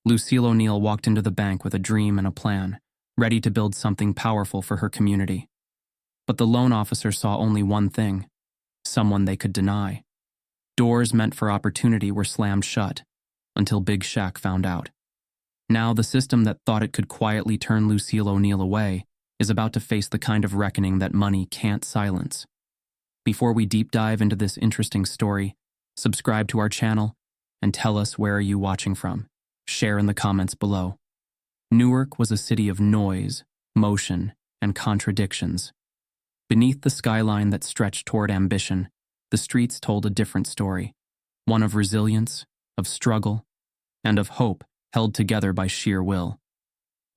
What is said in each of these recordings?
Lucille O'Neal walked into the bank with a dream and a plan, ready to build something powerful for her community. But the loan officer saw only one thing: someone they could deny. Doors meant for opportunity were slammed shut, until Big Shaq found out. Now the system that thought it could quietly turn Lucille O'Neal away is about to face the kind of reckoning that money can't silence. Before we deep dive into this interesting story, subscribe to our channel and tell us where are you watching from. Share in the comments below. Newark was a city of noise, motion, and contradictions. Beneath the skyline that stretched toward ambition, the streets told a different story, one of resilience, of struggle, and of hope held together by sheer will.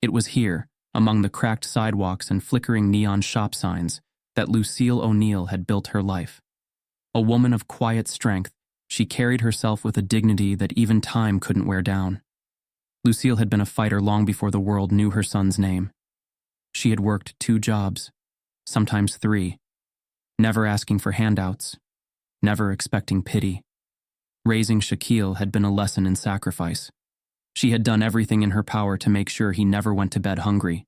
It was here, among the cracked sidewalks and flickering neon shop signs, that Lucille O'Neal had built her life. A woman of quiet strength, she carried herself with a dignity that even time couldn't wear down. Lucille had been a fighter long before the world knew her son's name. She had worked 2 jobs, sometimes 3, never asking for handouts, never expecting pity. Raising Shaquille had been a lesson in sacrifice. She had done everything in her power to make sure he never went to bed hungry,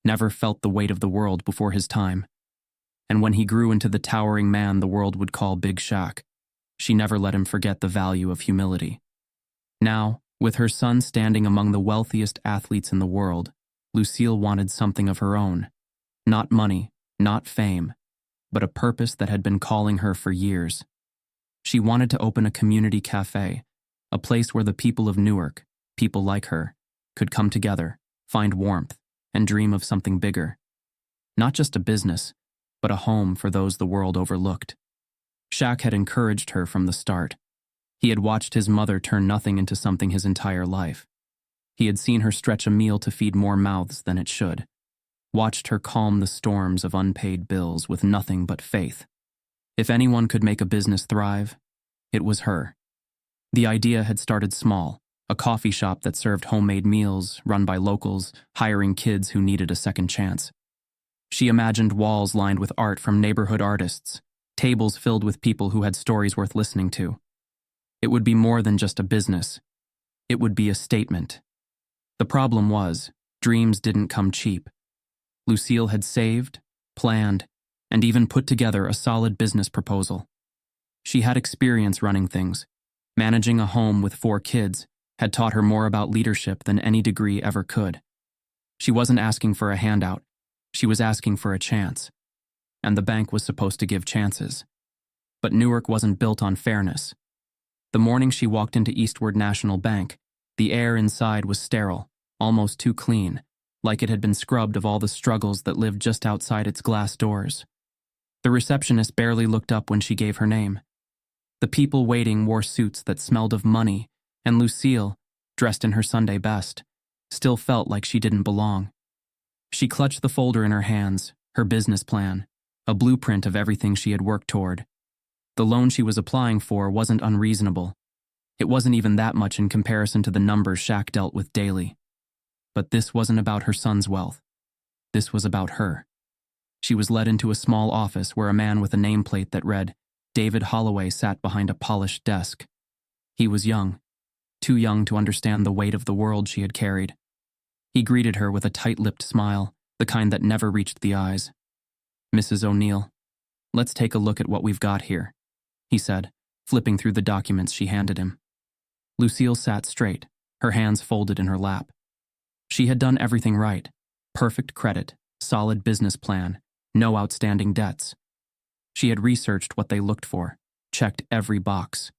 never felt the weight of the world before his time. And when he grew into the towering man the world would call Big Shaq, she never let him forget the value of humility. Now, with her son standing among the wealthiest athletes in the world, Lucille wanted something of her own. Not money, not fame, but a purpose that had been calling her for years. She wanted to open a community cafe, a place where the people of Newark, people like her, could come together, find warmth, and dream of something bigger. Not just a business, but a home for those the world overlooked. Shaq had encouraged her from the start. He had watched his mother turn nothing into something his entire life. He had seen her stretch a meal to feed more mouths than it should, watched her calm the storms of unpaid bills with nothing but faith. If anyone could make a business thrive, it was her. The idea had started small, a coffee shop that served homemade meals, run by locals, hiring kids who needed a second chance. She imagined walls lined with art from neighborhood artists, tables filled with people who had stories worth listening to. It would be more than just a business. It would be a statement. The problem was, dreams didn't come cheap. Lucille had saved, planned, and even put together a solid business proposal. She had experience running things. Managing a home with 4 kids had taught her more about leadership than any degree ever could. She wasn't asking for a handout. She was asking for a chance. And the bank was supposed to give chances. But Newark wasn't built on fairness. The morning she walked into Eastward National Bank, the air inside was sterile, almost too clean, like it had been scrubbed of all the struggles that lived just outside its glass doors. The receptionist barely looked up when she gave her name. The people waiting wore suits that smelled of money, and Lucille, dressed in her Sunday best, still felt like she didn't belong. She clutched the folder in her hands, her business plan, a blueprint of everything she had worked toward. The loan she was applying for wasn't unreasonable. It wasn't even that much in comparison to the numbers Shaq dealt with daily. But this wasn't about her son's wealth. This was about her. She was led into a small office where a man with a nameplate that read, David Holloway, sat behind a polished desk. He was young, too young to understand the weight of the world she had carried. He greeted her with a tight-lipped smile, the kind that never reached the eyes. Mrs. O'Neal, let's take a look at what we've got here, he said, flipping through the documents she handed him. Lucille sat straight, her hands folded in her lap. She had done everything right. Perfect credit, solid business plan, no outstanding debts. She had researched what they looked for, checked every box.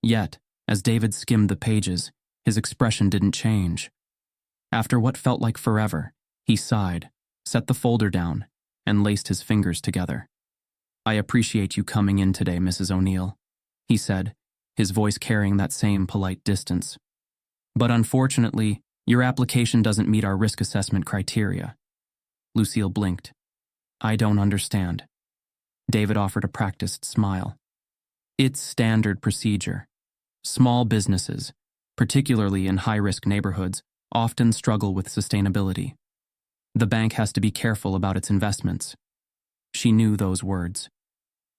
Yet, as David skimmed the pages, his expression didn't change. After what felt like forever, he sighed, set the folder down, and laced his fingers together. I appreciate you coming in today, Mrs. O'Neal, he said, his voice carrying that same polite distance. But unfortunately, your application doesn't meet our risk assessment criteria. Lucille blinked. I don't understand. David offered a practiced smile. It's standard procedure. Small businesses, particularly in high-risk neighborhoods, often struggle with sustainability. The bank has to be careful about its investments. She knew those words.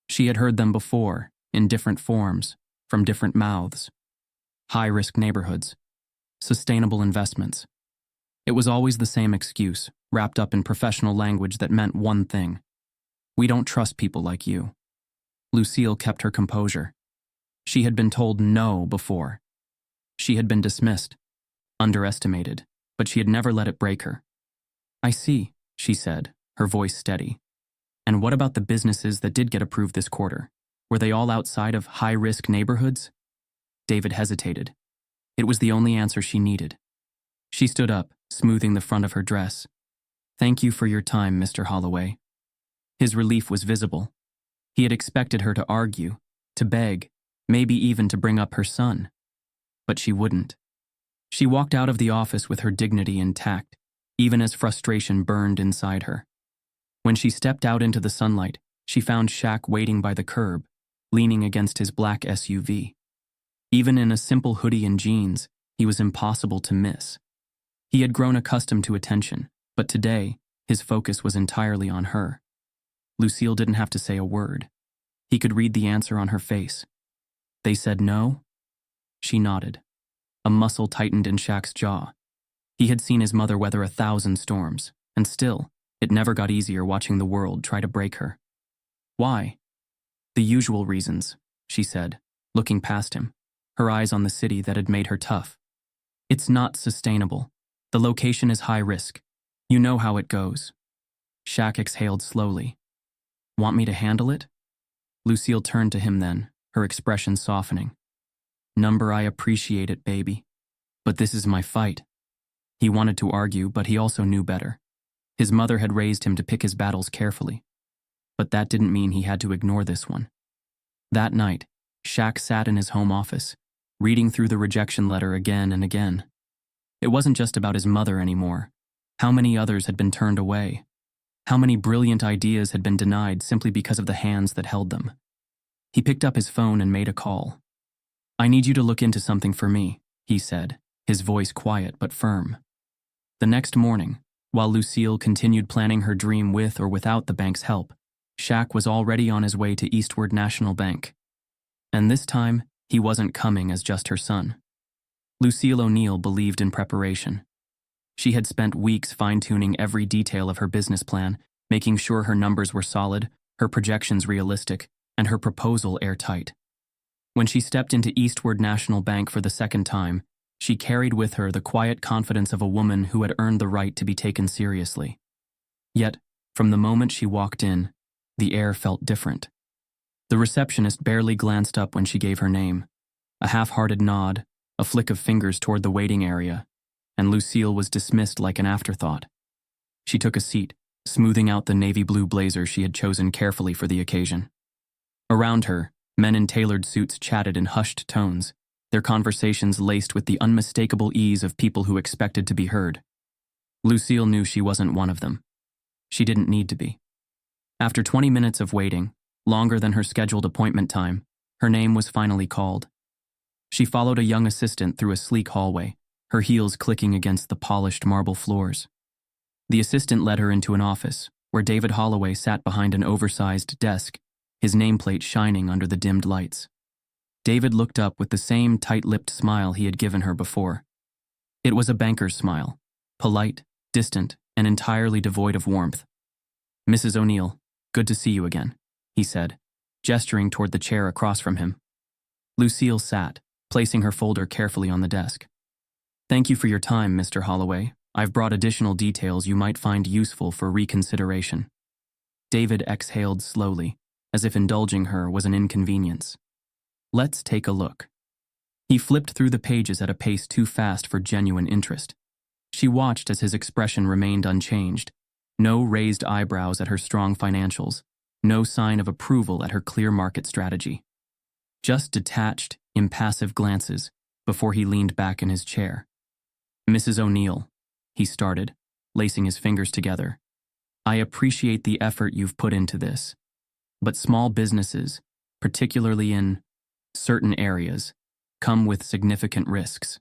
She had heard them before, in different forms, from different mouths. High-risk neighborhoods. Sustainable investments. It was always the same excuse, wrapped up in professional language that meant one thing. We don't trust people like you. Lucille kept her composure. She had been told no before. She had been dismissed, underestimated, but she had never let it break her. I see, she said, her voice steady. And what about the businesses that did get approved this quarter? Were they all outside of high-risk neighborhoods? David hesitated. It was the only answer she needed. She stood up, smoothing the front of her dress. Thank you for your time, Mr. Holloway. His relief was visible. He had expected her to argue, to beg, maybe even to bring up her son. But she wouldn't. She walked out of the office with her dignity intact, even as frustration burned inside her. When she stepped out into the sunlight, she found Shaq waiting by the curb, leaning against his black SUV. Even in a simple hoodie and jeans, he was impossible to miss. He had grown accustomed to attention, but today, his focus was entirely on her. Lucille didn't have to say a word. He could read the answer on her face. They said no? She nodded. A muscle tightened in Shaq's jaw. He had seen his mother weather 1,000 storms, and still, it never got easier watching the world try to break her. Why? The usual reasons, she said, looking past him, her eyes on the city that had made her tough. It's not sustainable. The location is high risk. You know how it goes. Shaq exhaled slowly. Want me to handle it? Lucille turned to him then, her expression softening. I appreciate it, baby. But this is my fight. He wanted to argue, but he also knew better. His mother had raised him to pick his battles carefully. But that didn't mean he had to ignore this one. That night, Shaq sat in his home office, reading through the rejection letter again and again. It wasn't just about his mother anymore. How many others had been turned away? How many brilliant ideas had been denied simply because of the hands that held them? He picked up his phone and made a call. I need you to look into something for me, he said, his voice quiet but firm. The next morning, while Lucille continued planning her dream with or without the bank's help, Shaq was already on his way to Eastward National Bank. And this time, he wasn't coming as just her son. Lucille O'Neal believed in preparation. She had spent weeks fine-tuning every detail of her business plan, making sure her numbers were solid, her projections realistic, and her proposal airtight. When she stepped into Eastward National Bank for the second time, she carried with her the quiet confidence of a woman who had earned the right to be taken seriously. Yet, from the moment she walked in, the air felt different. The receptionist barely glanced up when she gave her name. A half-hearted nod, a flick of fingers toward the waiting area, and Lucille was dismissed like an afterthought. She took a seat, smoothing out the navy blue blazer she had chosen carefully for the occasion. Around her, men in tailored suits chatted in hushed tones, their conversations laced with the unmistakable ease of people who expected to be heard. Lucille knew she wasn't one of them. She didn't need to be. After 20 minutes of waiting, longer than her scheduled appointment time, her name was finally called. She followed a young assistant through a sleek hallway, her heels clicking against the polished marble floors. The assistant led her into an office, where David Holloway sat behind an oversized desk, his nameplate shining under the dimmed lights. David looked up with the same tight-lipped smile he had given her before. It was a banker's smile, polite, distant, and entirely devoid of warmth. Mrs. O'Neal, good to see you again, he said, gesturing toward the chair across from him. Lucille sat, placing her folder carefully on the desk. Thank you for your time, Mr. Holloway. I've brought additional details you might find useful for reconsideration. David exhaled slowly, as if indulging her was an inconvenience. Let's take a look. He flipped through the pages at a pace too fast for genuine interest. She watched as his expression remained unchanged. No raised eyebrows at her strong financials, no sign of approval at her clear market strategy. Just detached, impassive glances before he leaned back in his chair. Mrs. O'Neal, he started, lacing his fingers together. I appreciate the effort you've put into this. But small businesses, particularly in certain areas, come with significant risks.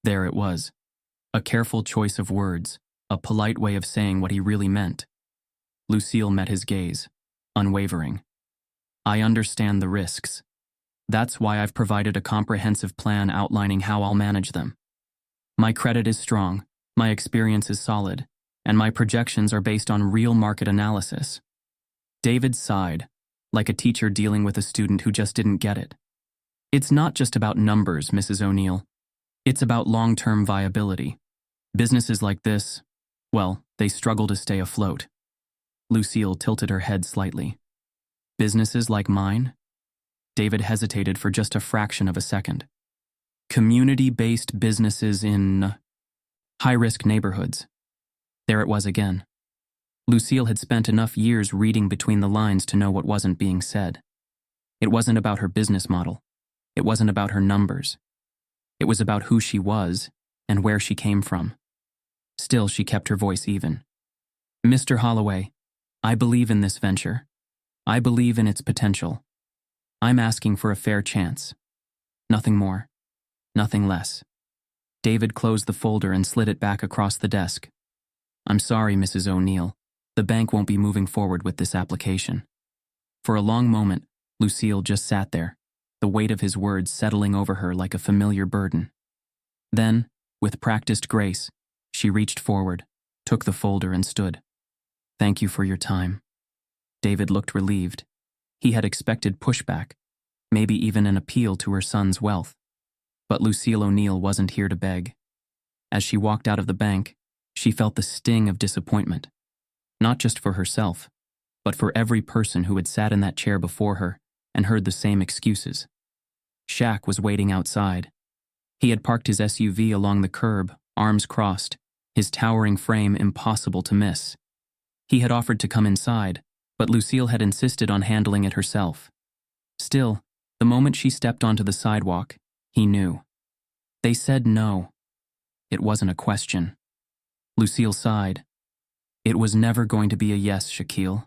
There it was. A careful choice of words, a polite way of saying what he really meant. Lucille met his gaze, unwavering. I understand the risks. That's why I've provided a comprehensive plan outlining how I'll manage them. My credit is strong, my experience is solid, and my projections are based on real market analysis. David sighed, like a teacher dealing with a student who just didn't get it. It's not just about numbers, Mrs. O'Neal. It's about long-term viability. Businesses like this, well, they struggle to stay afloat. Lucille tilted her head slightly. Businesses like mine? David hesitated for just a fraction of a second. Community-based businesses in high-risk neighborhoods. There it was again. Lucille had spent enough years reading between the lines to know what wasn't being said. It wasn't about her business model. It wasn't about her numbers. It was about who she was and where she came from. Still, she kept her voice even. Mr. Holloway, I believe in this venture. I believe in its potential. I'm asking for a fair chance. Nothing more. Nothing less. David closed the folder and slid it back across the desk. I'm sorry, Mrs. O'Neal. The bank won't be moving forward with this application. For a long moment, Lucille just sat there, the weight of his words settling over her like a familiar burden. Then, with practiced grace, she reached forward, took the folder and stood. Thank you for your time. David looked relieved. He had expected pushback, maybe even an appeal to her son's wealth. But Lucille O'Neal wasn't here to beg. As she walked out of the bank, she felt the sting of disappointment. Not just for herself, but for every person who had sat in that chair before her and heard the same excuses. Shaq was waiting outside. He had parked his SUV along the curb, arms crossed, his towering frame impossible to miss. He had offered to come inside, but Lucille had insisted on handling it herself. Still, the moment she stepped onto the sidewalk, he knew. They said no. It wasn't a question. Lucille sighed. It was never going to be a yes, Shaquille.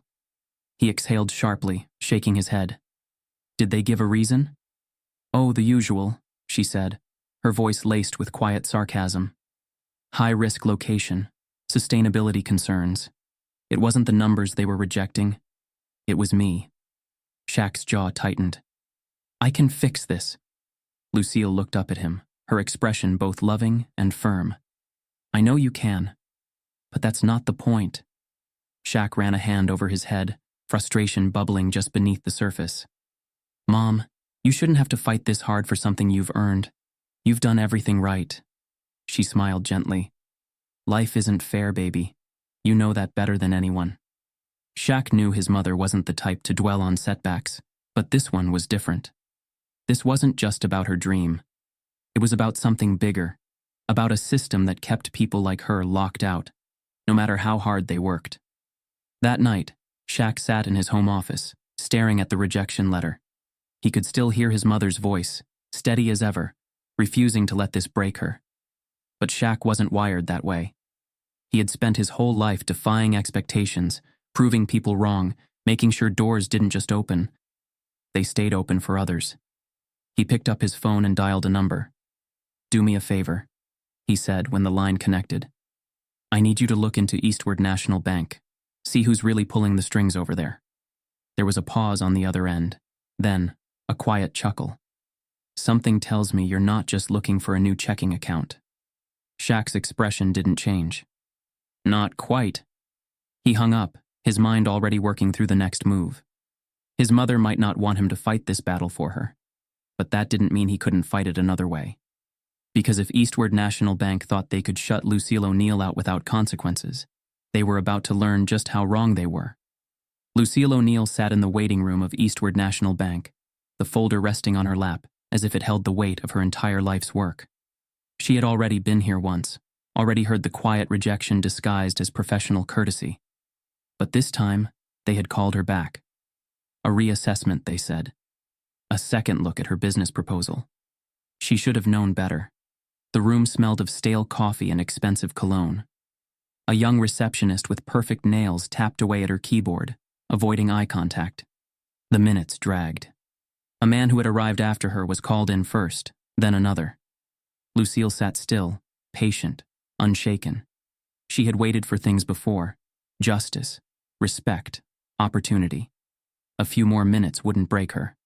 He exhaled sharply, shaking his head. Did they give a reason? Oh, the usual, she said, her voice laced with quiet sarcasm. High-risk location, sustainability concerns. It wasn't the numbers they were rejecting. It was me. Shaq's jaw tightened. I can fix this. Lucille looked up at him, her expression both loving and firm. I know you can, but that's not the point. Shaq ran a hand over his head, frustration bubbling just beneath the surface. Mom, you shouldn't have to fight this hard for something you've earned. You've done everything right. She smiled gently. Life isn't fair, baby. You know that better than anyone. Shaq knew his mother wasn't the type to dwell on setbacks, but this one was different. This wasn't just about her dream. It was about something bigger, about a system that kept people like her locked out, no matter how hard they worked. That night, Shaq sat in his home office, staring at the rejection letter. He could still hear his mother's voice, steady as ever, refusing to let this break her. But Shaq wasn't wired that way. He had spent his whole life defying expectations, proving people wrong, making sure doors didn't just open. They stayed open for others. He picked up his phone and dialed a number. Do me a favor, he said when the line connected. I need you to look into Eastward National Bank. See who's really pulling the strings over there. There was a pause on the other end. Then, a quiet chuckle. Something tells me you're not just looking for a new checking account. Shaq's expression didn't change. Not quite. He hung up, his mind already working through the next move. His mother might not want him to fight this battle for her, but that didn't mean he couldn't fight it another way. Because if Eastward National Bank thought they could shut Lucille O'Neal out without consequences, they were about to learn just how wrong they were. Lucille O'Neal sat in the waiting room of Eastward National Bank, the folder resting on her lap as if it held the weight of her entire life's work. She had already been here once, already heard the quiet rejection disguised as professional courtesy. But this time, they had called her back. A reassessment, they said. A second look at her business proposal. She should have known better. The room smelled of stale coffee and expensive cologne. A young receptionist with perfect nails tapped away at her keyboard, avoiding eye contact. The minutes dragged. A man who had arrived after her was called in first, then another. Lucille sat still, patient, unshaken. She had waited for things before: justice, respect, opportunity. A few more minutes wouldn't break her.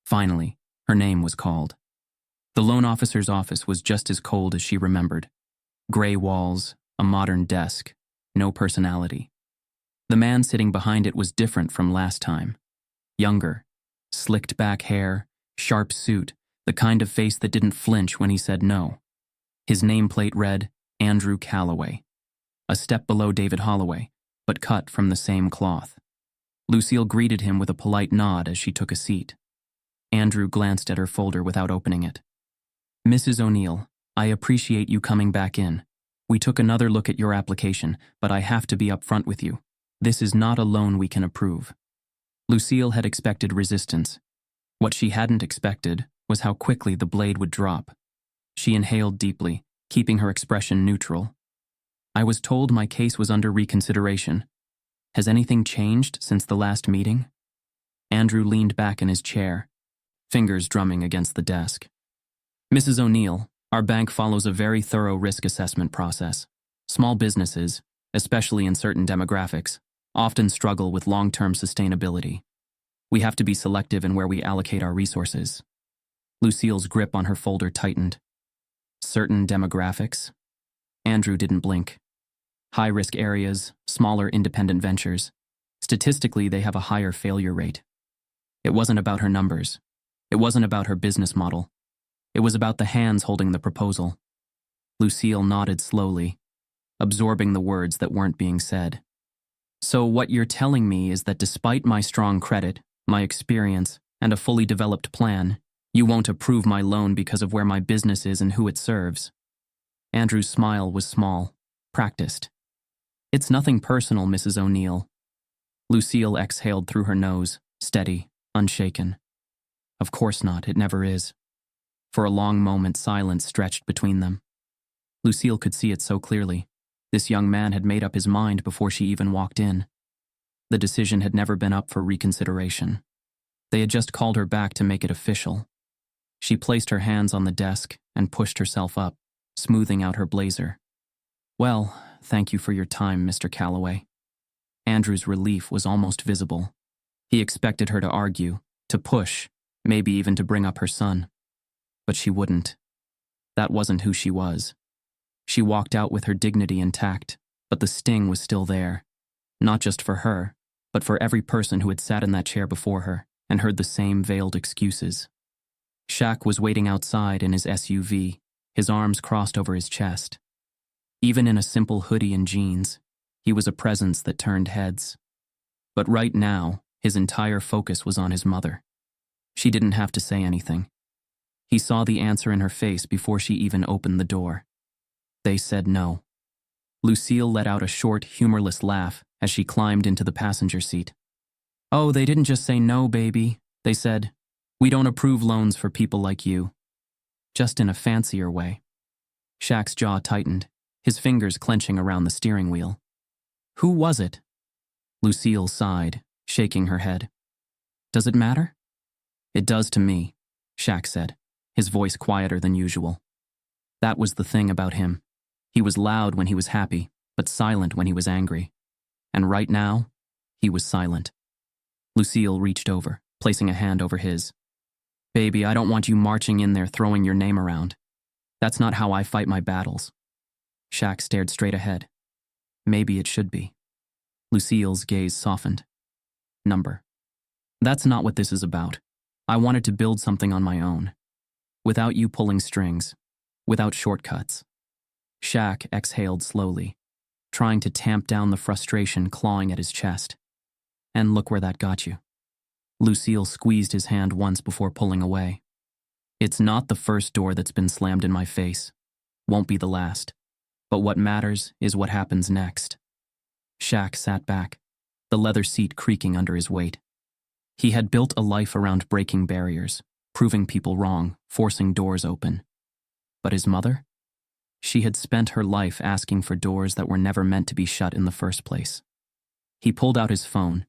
Finally, her name was called. The loan officer's office was just as cold as she remembered. Gray walls, a modern desk, no personality. The man sitting behind it was different from last time. Younger, slicked back hair, sharp suit, the kind of face that didn't flinch when he said no. His nameplate read, Andrew Calloway. A step below David Holloway, but cut from the same cloth. Lucille greeted him with a polite nod as she took a seat. Andrew glanced at her folder without opening it. Mrs. O'Neal, I appreciate you coming back in. We took another look at your application, but I have to be upfront with you. This is not a loan we can approve. Lucille had expected resistance. What she hadn't expected was how quickly the blade would drop. She inhaled deeply, keeping her expression neutral. I was told my case was under reconsideration. Has anything changed since the last meeting? Andrew leaned back in his chair, fingers drumming against the desk. Mrs. O'Neal, our bank follows a very thorough risk assessment process. Small businesses, especially in certain demographics, often struggle with long-term sustainability. We have to be selective in where we allocate our resources. Lucille's grip on her folder tightened. Certain demographics? Andrew didn't blink. High-risk areas, smaller independent ventures. Statistically, they have a higher failure rate. It wasn't about her numbers. It wasn't about her business model. It was about the hands holding the proposal. Lucille nodded slowly, absorbing the words that weren't being said. So what you're telling me is that despite my strong credit, my experience, and a fully developed plan, you won't approve my loan because of where my business is and who it serves. Andrew's smile was small, practiced. It's nothing personal, Mrs. O'Neal. Lucille exhaled through her nose, steady, unshaken. Of course not, it never is. For a long moment, silence stretched between them. Lucille could see it so clearly. This young man had made up his mind before she even walked in. The decision had never been up for reconsideration. They had just called her back to make it official. She placed her hands on the desk and pushed herself up, smoothing out her blazer. Well, thank you for your time, Mr. Calloway. Andrew's relief was almost visible. He expected her to argue, to push, maybe even to bring up her son. But she wouldn't. That wasn't who she was. She walked out with her dignity intact, but the sting was still there. Not just for her, but for every person who had sat in that chair before her and heard the same veiled excuses. Shaq was waiting outside in his SUV, his arms crossed over his chest. Even in a simple hoodie and jeans, he was a presence that turned heads. But right now, his entire focus was on his mother. She didn't have to say anything. He saw the answer in her face before she even opened the door. They said no. Lucille let out a short, humorless laugh as she climbed into the passenger seat. Oh, they didn't just say no, baby. They said, we don't approve loans for people like you. Just in a fancier way. Shaq's jaw tightened, his fingers clenching around the steering wheel. Who was it? Lucille sighed, shaking her head. Does it matter? It does to me, Shaq said, his voice quieter than usual. That was the thing about him. He was loud when he was happy, but silent when he was angry. And right now, he was silent. Lucille reached over, placing a hand over his. Baby, I don't want you marching in there throwing your name around. That's not how I fight my battles. Shaq stared straight ahead. Maybe it should be. Lucille's gaze softened. Number. That's not what this is about. I wanted to build something on my own. Without you pulling strings. Without shortcuts. Shaq exhaled slowly, trying to tamp down the frustration clawing at his chest. And look where that got you. Lucille squeezed his hand once before pulling away. It's not the first door that's been slammed in my face. Won't be the last. But what matters is what happens next. Shaq sat back, the leather seat creaking under his weight. He had built a life around breaking barriers, proving people wrong, forcing doors open. But his mother? She had spent her life asking for doors that were never meant to be shut in the first place. He pulled out his phone,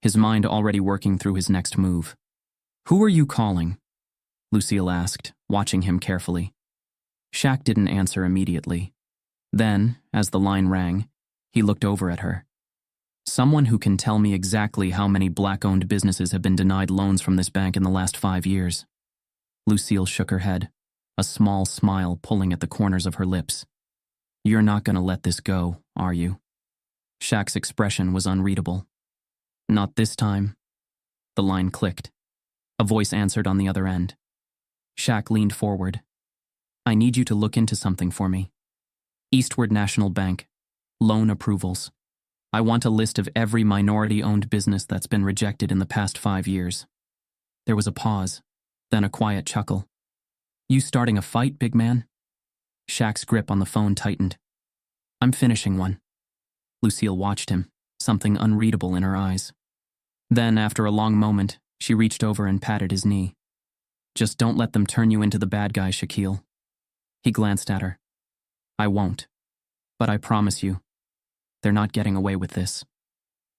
his mind already working through his next move. Who are you calling? Lucille asked, watching him carefully. Shaq didn't answer immediately. Then, as the line rang, he looked over at her. Someone who can tell me exactly how many black-owned businesses have been denied loans from this bank in the last 5 years. Lucille shook her head, a small smile pulling at the corners of her lips. You're not gonna let this go, are you? Shaq's expression was unreadable. Not this time. The line clicked. A voice answered on the other end. Shaq leaned forward. I need you to look into something for me. Eastward National Bank. Loan approvals. I want a list of every minority-owned business that's been rejected in the past 5 years. There was a pause, then a quiet chuckle. You starting a fight, big man? Shaq's grip on the phone tightened. I'm finishing one. Lucille watched him, something unreadable in her eyes. Then, after a long moment, she reached over and patted his knee. Just don't let them turn you into the bad guy, Shaquille. He glanced at her. I won't. But I promise you, they're not getting away with this.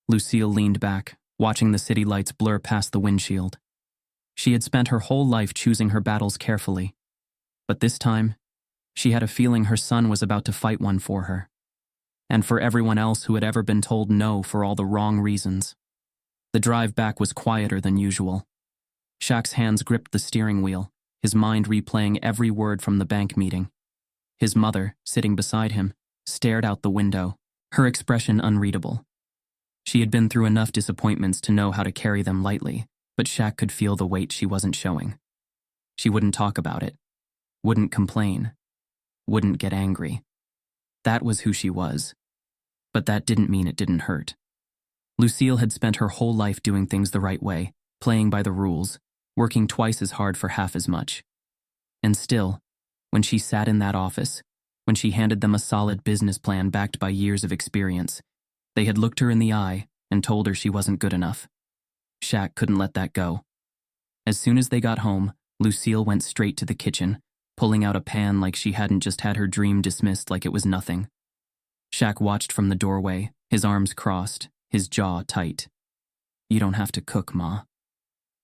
Lucille leaned back, watching the city lights blur past the windshield. She had spent her whole life choosing her battles carefully. But this time, she had a feeling her son was about to fight one for her. And for everyone else who had ever been told no for all the wrong reasons. The drive back was quieter than usual. Shaq's hands gripped the steering wheel, his mind replaying every word from the bank meeting. His mother, sitting beside him, stared out the window, her expression unreadable. She had been through enough disappointments to know how to carry them lightly, but Shaq could feel the weight she wasn't showing. She wouldn't talk about it, wouldn't complain, wouldn't get angry. That was who she was. But that didn't mean it didn't hurt. Lucille had spent her whole life doing things the right way, playing by the rules, working twice as hard for half as much. And still, when she sat in that office, when she handed them a solid business plan backed by years of experience, they had looked her in the eye and told her she wasn't good enough. Shaq couldn't let that go. As soon as they got home, Lucille went straight to the kitchen, pulling out a pan like she hadn't just had her dream dismissed like it was nothing. Shaq watched from the doorway, his arms crossed, his jaw tight. You don't have to cook, Ma.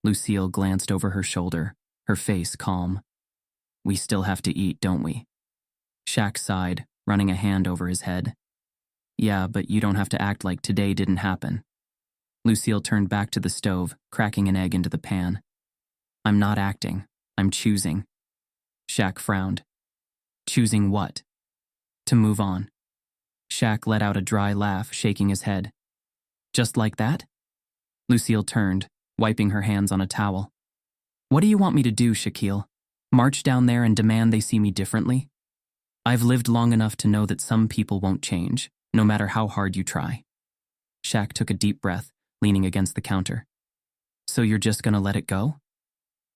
Lucille glanced over her shoulder, her face calm. We still have to eat, don't we? Shaq sighed, running a hand over his head. Yeah, but you don't have to act like today didn't happen. Lucille turned back to the stove, cracking an egg into the pan. I'm not acting. I'm choosing. Shaq frowned. Choosing what? To move on. Shaq let out a dry laugh, shaking his head. Just like that? Lucille turned, wiping her hands on a towel. What do you want me to do, Shaquille? March down there and demand they see me differently? I've lived long enough to know that some people won't change, no matter how hard you try. Shaq took a deep breath, leaning against the counter. So you're just gonna let it go?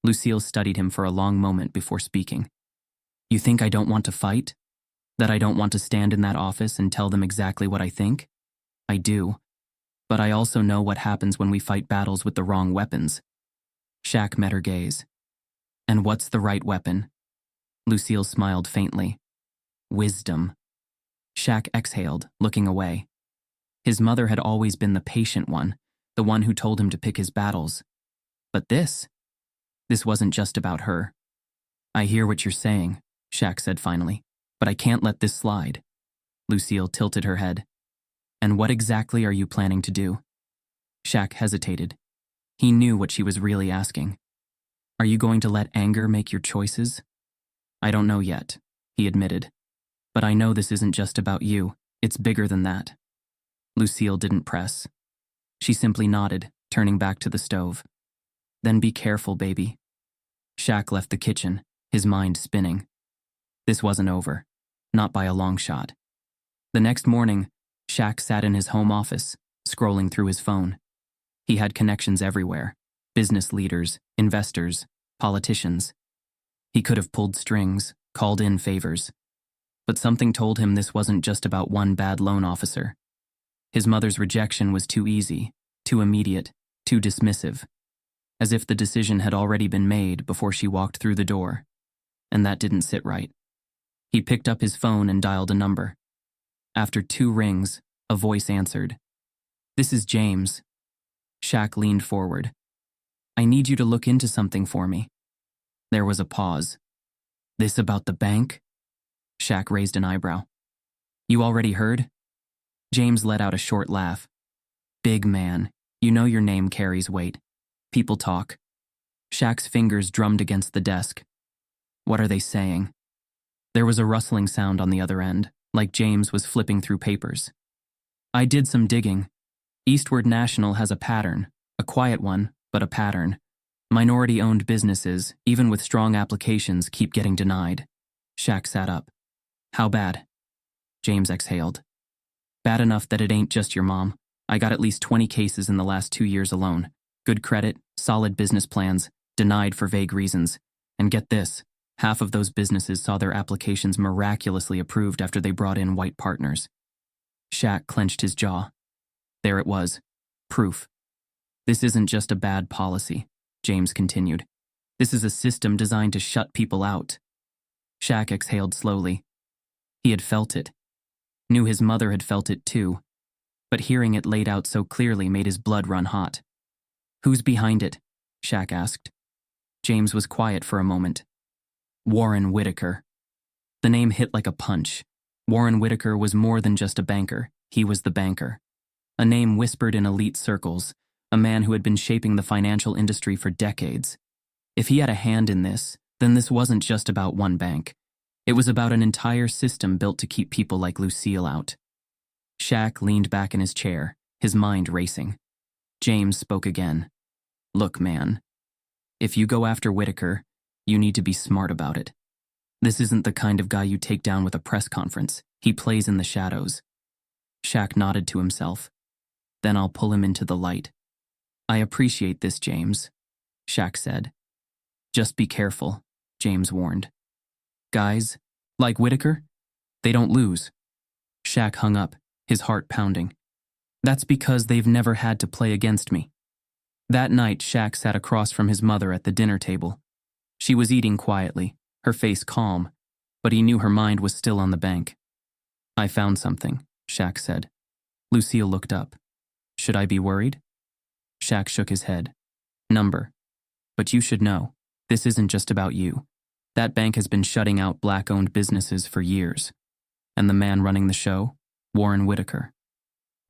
Lucille studied him for a long moment before speaking. You think I don't want to fight? That I don't want to stand in that office and tell them exactly what I think? I do. But I also know what happens when we fight battles with the wrong weapons. Shaq met her gaze. And what's the right weapon? Lucille smiled faintly. Wisdom. Shaq exhaled, looking away. His mother had always been the patient one, the one who told him to pick his battles. But this wasn't just about her. I hear what you're saying, Shaq said finally, but I can't let this slide. Lucille tilted her head. And what exactly are you planning to do? Shaq hesitated. He knew what she was really asking. Are you going to let anger make your choices? I don't know yet, he admitted. But I know this isn't just about you. It's bigger than that. Lucille didn't press. She simply nodded, turning back to the stove. Then be careful, baby. Shaq left the kitchen, his mind spinning. This wasn't over. Not by a long shot. The next morning, Shaq sat in his home office, scrolling through his phone. He had connections everywhere. Business leaders, investors, politicians. He could have pulled strings, called in favors. But something told him this wasn't just about one bad loan officer. His mother's rejection was too easy, too immediate, too dismissive. As if the decision had already been made before she walked through the door. And that didn't sit right. He picked up his phone and dialed a number. After 2 rings, a voice answered. This is James. Shaq leaned forward. I need you to look into something for me. There was a pause. This about the bank? Shaq raised an eyebrow. You already heard? James let out a short laugh. Big man, you know your name carries weight. People talk. Shaq's fingers drummed against the desk. What are they saying? There was a rustling sound on the other end, like James was flipping through papers. I did some digging. Eastward National has a pattern, a quiet one, but a pattern. Minority-owned businesses, even with strong applications, keep getting denied. Shaq sat up. How bad? James exhaled. Bad enough that it ain't just your mom. I got at least 20 cases in the last 2 years alone. Good credit, solid business plans, denied for vague reasons. And get this, half of those businesses saw their applications miraculously approved after they brought in white partners. Shaq clenched his jaw. There it was. Proof. This isn't just a bad policy, James continued. This is a system designed to shut people out. Shaq exhaled slowly. He had felt it. Knew his mother had felt it too. But hearing it laid out so clearly made his blood run hot. Who's behind it? Shaq asked. James was quiet for a moment. Warren Whitaker. The name hit like a punch. Warren Whitaker was more than just a banker. He was the banker. A name whispered in elite circles, a man who had been shaping the financial industry for decades. If he had a hand in this, then this wasn't just about one bank. It was about an entire system built to keep people like Lucille out. Shaq leaned back in his chair, his mind racing. James spoke again. Look, man. If you go after Whitaker, you need to be smart about it. This isn't the kind of guy you take down with a press conference. He plays in the shadows. Shaq nodded to himself. Then I'll pull him into the light. I appreciate this, James, Shaq said. Just be careful, James warned. Guys, like Whitaker, they don't lose. Shaq hung up, his heart pounding. That's because they've never had to play against me. That night, Shaq sat across from his mother at the dinner table. She was eating quietly, her face calm, but he knew her mind was still on the bank. I found something, Shaq said. Lucille looked up. Should I be worried? Shaq shook his head. Number. But you should know, this isn't just about you. That bank has been shutting out black-owned businesses for years. And the man running the show? Warren Whitaker.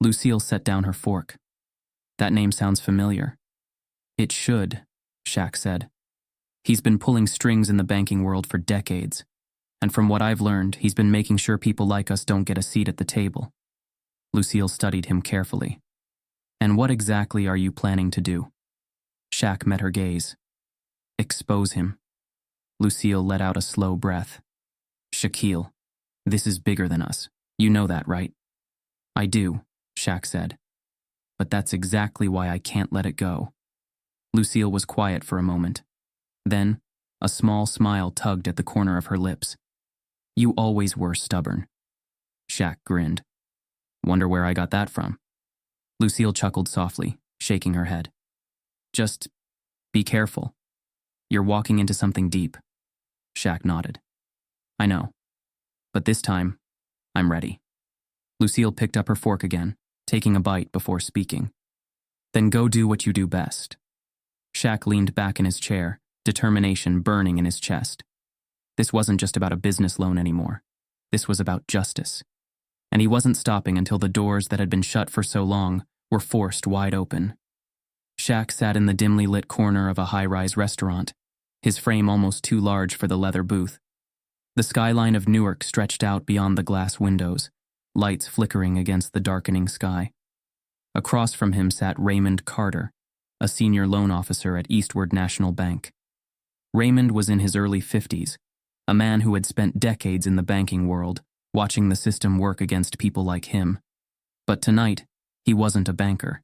Lucille set down her fork. That name sounds familiar. It should, Shaq said. He's been pulling strings in the banking world for decades. And from what I've learned, he's been making sure people like us don't get a seat at the table. Lucille studied him carefully. And what exactly are you planning to do? Shaq met her gaze. Expose him. Lucille let out a slow breath. Shaquille, this is bigger than us. You know that, right? I do, Shaq said. But that's exactly why I can't let it go. Lucille was quiet for a moment. Then, a small smile tugged at the corner of her lips. You always were stubborn. Shaq grinned. Wonder where I got that from. Lucille chuckled softly, shaking her head. Just be careful. You're walking into something deep. Shaq nodded. I know. But this time, I'm ready. Lucille picked up her fork again, taking a bite before speaking. Then go do what you do best. Shaq leaned back in his chair, determination burning in his chest. This wasn't just about a business loan anymore. This was about justice. And he wasn't stopping until the doors that had been shut for so long were forced wide open. Shaq sat in the dimly lit corner of a high-rise restaurant, his frame almost too large for the leather booth. The skyline of Newark stretched out beyond the glass windows, lights flickering against the darkening sky. Across from him sat Raymond Carter, a senior loan officer at Eastward National Bank. Raymond was in his early 50s, a man who had spent decades in the banking world, watching the system work against people like him. But tonight, he wasn't a banker.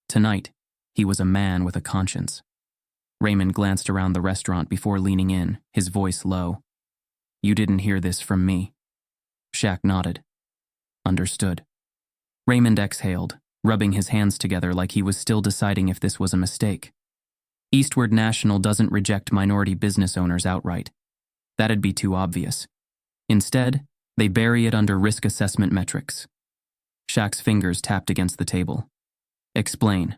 Tonight, he was a man with a conscience. Raymond glanced around the restaurant before leaning in, his voice low. You didn't hear this from me. Shaq nodded. Understood. Raymond exhaled, rubbing his hands together like he was still deciding if this was a mistake. Eastward National doesn't reject minority business owners outright. That'd be too obvious. Instead, they bury it under risk assessment metrics. Shaq's fingers tapped against the table. Explain.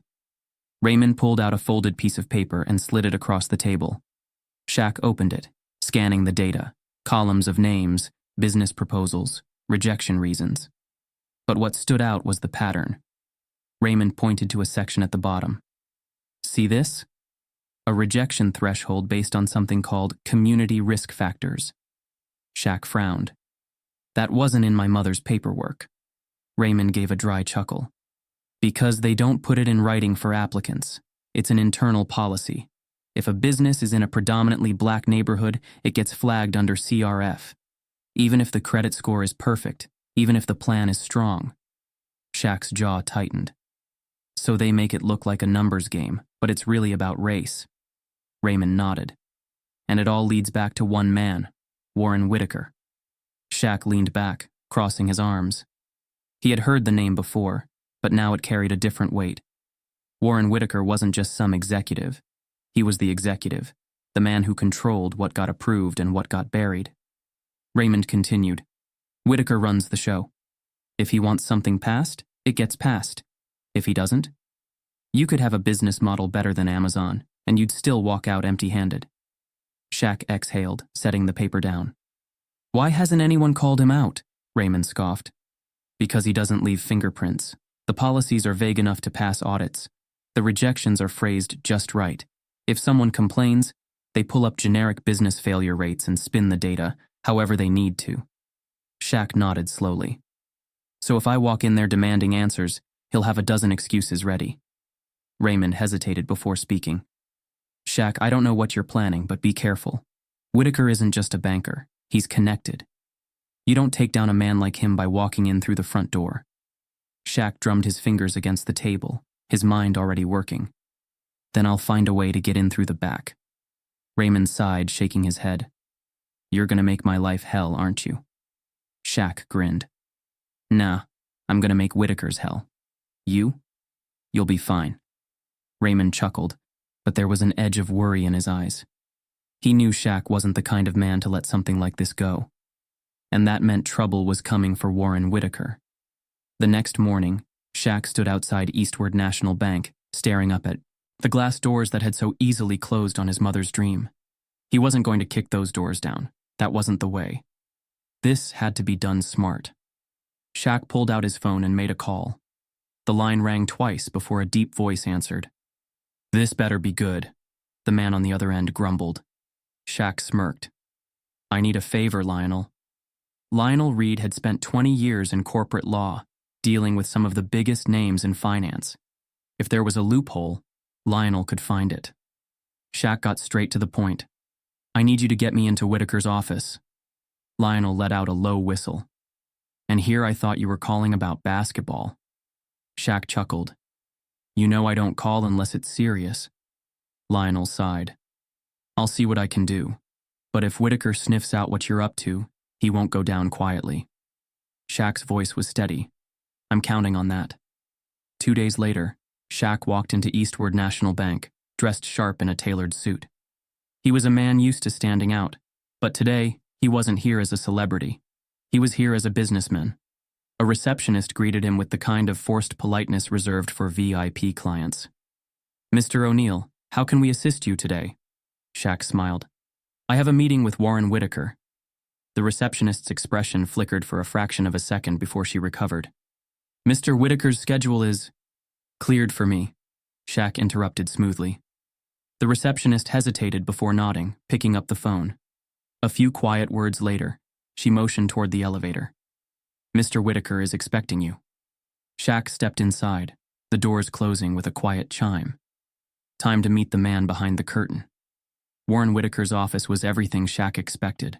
Raymond pulled out a folded piece of paper and slid it across the table. Shaq opened it, scanning the data, columns of names, business proposals, rejection reasons. But what stood out was the pattern. Raymond pointed to a section at the bottom. See this? A rejection threshold based on something called community risk factors. Shaq frowned. That wasn't in my mother's paperwork. Raymond gave a dry chuckle. Because they don't put it in writing for applicants. It's an internal policy. If a business is in a predominantly black neighborhood, it gets flagged under CRF. Even if the credit score is perfect, even if the plan is strong. Shaq's jaw tightened. So they make it look like a numbers game, but it's really about race. Raymond nodded. And it all leads back to one man, Warren Whitaker. Shaq leaned back, crossing his arms. He had heard the name before, but now it carried a different weight. Warren Whitaker wasn't just some executive. He was the executive, the man who controlled what got approved and what got buried. Raymond continued. Whitaker runs the show. If he wants something passed, it gets passed. If he doesn't, you could have a business model better than Amazon, and you'd still walk out empty-handed. Shaq exhaled, setting the paper down. Why hasn't anyone called him out? Raymond scoffed. Because he doesn't leave fingerprints. The policies are vague enough to pass audits. The rejections are phrased just right. If someone complains, they pull up generic business failure rates and spin the data however they need to. Shaq nodded slowly. So if I walk in there demanding answers, he'll have a dozen excuses ready. Raymond hesitated before speaking. Shaq, I don't know what you're planning, but be careful. Whitaker isn't just a banker. He's connected. You don't take down a man like him by walking in through the front door. Shaq drummed his fingers against the table, his mind already working. Then I'll find a way to get in through the back. Raymond sighed, shaking his head. You're gonna make my life hell, aren't you? Shaq grinned. Nah, I'm gonna make Whitaker's hell. You? You'll be fine. Raymond chuckled, but there was an edge of worry in his eyes. He knew Shaq wasn't the kind of man to let something like this go. And that meant trouble was coming for Warren Whitaker. The next morning, Shaq stood outside Eastward National Bank, staring up at the glass doors that had so easily closed on his mother's dream. He wasn't going to kick those doors down. That wasn't the way. This had to be done smart. Shaq pulled out his phone and made a call. The line rang twice before a deep voice answered. This better be good, the man on the other end grumbled. Shaq smirked. I need a favor, Lionel. Lionel Reed had spent 20 years in corporate law, dealing with some of the biggest names in finance. If there was a loophole, Lionel could find it. Shaq got straight to the point. I need you to get me into Whitaker's office. Lionel let out a low whistle. And here I thought you were calling about basketball. Shaq chuckled. You know I don't call unless it's serious. Lionel sighed. I'll see what I can do. But if Whitaker sniffs out what you're up to, he won't go down quietly. Shaq's voice was steady. I'm counting on that. 2 days later, Shaq walked into Eastward National Bank, dressed sharp in a tailored suit. He was a man used to standing out, but today, he wasn't here as a celebrity. He was here as a businessman. A receptionist greeted him with the kind of forced politeness reserved for VIP clients. Mr. O'Neal, how can we assist you today? Shaq smiled. I have a meeting with Warren Whitaker. The receptionist's expression flickered for a fraction of a second before she recovered. Mr. Whitaker's schedule is cleared for me, Shaq interrupted smoothly. The receptionist hesitated before nodding, picking up the phone. A few quiet words later, she motioned toward the elevator. Mr. Whitaker is expecting you. Shaq stepped inside, the doors closing with a quiet chime. Time to meet the man behind the curtain. Warren Whitaker's office was everything Shaq expected.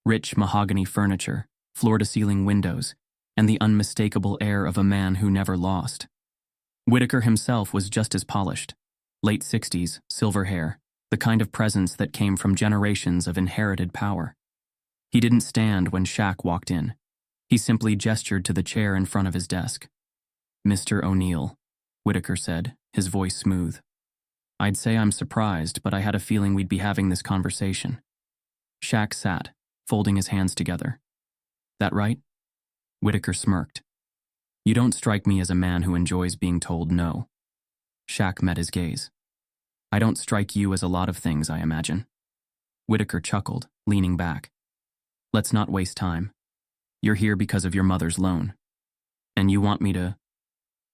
Rich mahogany furniture, floor-to-ceiling windows, and the unmistakable air of a man who never lost. Whitaker himself was just as polished. Late 60s, silver hair, the kind of presence that came from generations of inherited power. He didn't stand when Shaq walked in. He simply gestured to the chair in front of his desk. Mr. O'Neal, Whitaker said, his voice smooth. I'd say I'm surprised, but I had a feeling we'd be having this conversation. Shaq sat, folding his hands together. That right? Whitaker smirked. You don't strike me as a man who enjoys being told no. Shaq met his gaze. I don't strike you as a lot of things, I imagine. Whitaker chuckled, leaning back. Let's not waste time. You're here because of your mother's loan. And you want me to...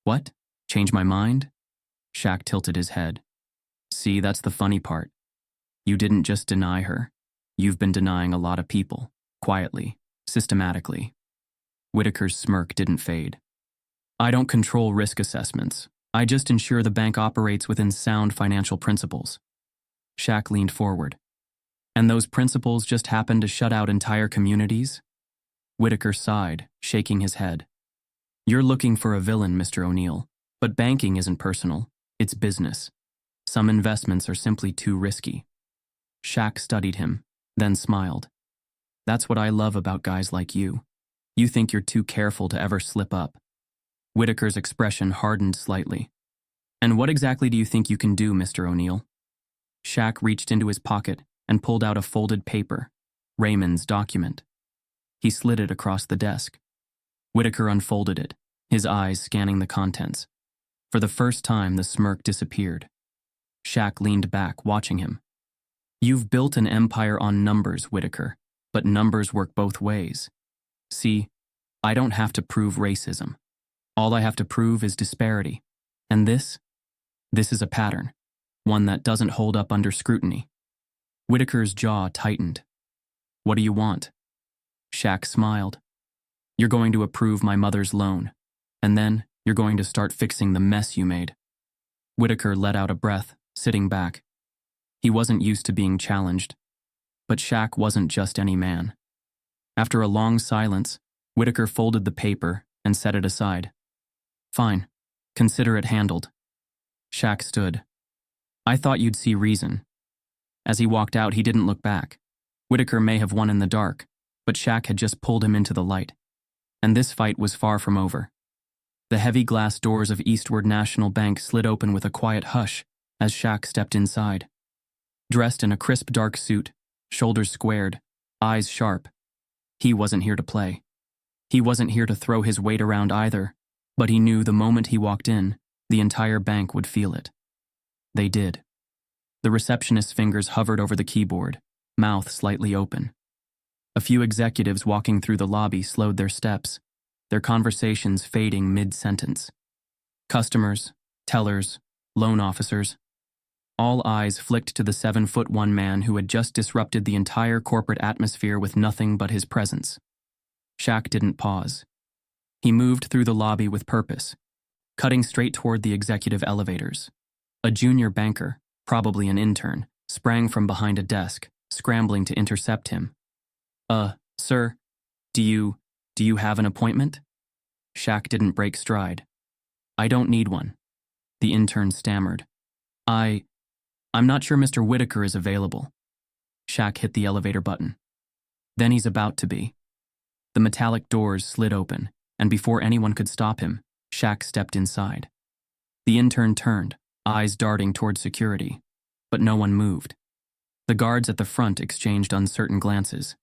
What? Change my mind? Shaq tilted his head. See, that's the funny part. You didn't just deny her. You've been denying a lot of people, quietly, systematically. Whitaker's smirk didn't fade. I don't control risk assessments. I just ensure the bank operates within sound financial principles. Shaq leaned forward. And those principles just happen to shut out entire communities? Whitaker sighed, shaking his head. You're looking for a villain, Mr. O'Neal, but banking isn't personal, it's business. Some investments are simply too risky. Shaq studied him, then smiled. That's what I love about guys like you. You think you're too careful to ever slip up. Whitaker's expression hardened slightly. And what exactly do you think you can do, Mr. O'Neal? Shaq reached into his pocket and pulled out a folded paper, Raymond's document. He slid it across the desk. Whitaker unfolded it, his eyes scanning the contents. For the first time, the smirk disappeared. Shaq leaned back, watching him. You've built an empire on numbers, Whitaker, but numbers work both ways. See, I don't have to prove racism. All I have to prove is disparity. And this is a pattern, one that doesn't hold up under scrutiny. Whitaker's jaw tightened. What do you want? Shaq smiled. You're going to approve my mother's loan, and then you're going to start fixing the mess you made. Whitaker let out a breath, sitting back. He wasn't used to being challenged. But Shaq wasn't just any man. After a long silence, Whitaker folded the paper and set it aside. Fine. Consider it handled. Shaq stood. I thought you'd see reason. As he walked out, he didn't look back. Whitaker may have won in the dark, but Shaq had just pulled him into the light. And this fight was far from over. The heavy glass doors of Eastward National Bank slid open with a quiet hush as Shaq stepped inside. Dressed in a crisp dark suit, shoulders squared, eyes sharp. He wasn't here to play. He wasn't here to throw his weight around either, but he knew the moment he walked in, the entire bank would feel it. They did. The receptionist's fingers hovered over the keyboard, mouth slightly open. A few executives walking through the lobby slowed their steps, their conversations fading mid-sentence. Customers, tellers, loan officers. All eyes flicked to the 7'1" man who had just disrupted the entire corporate atmosphere with nothing but his presence. Shaq didn't pause. He moved through the lobby with purpose, cutting straight toward the executive elevators. A junior banker, probably an intern, sprang from behind a desk, scrambling to intercept him. Sir, do you have an appointment? Shaq didn't break stride. I don't need one. The intern stammered. I'm not sure Mr. Whitaker is available. Shaq hit the elevator button. Then he's about to be. The metallic doors slid open, and before anyone could stop him, Shaq stepped inside. The intern turned, eyes darting toward security, but no one moved. The guards at the front exchanged uncertain glances.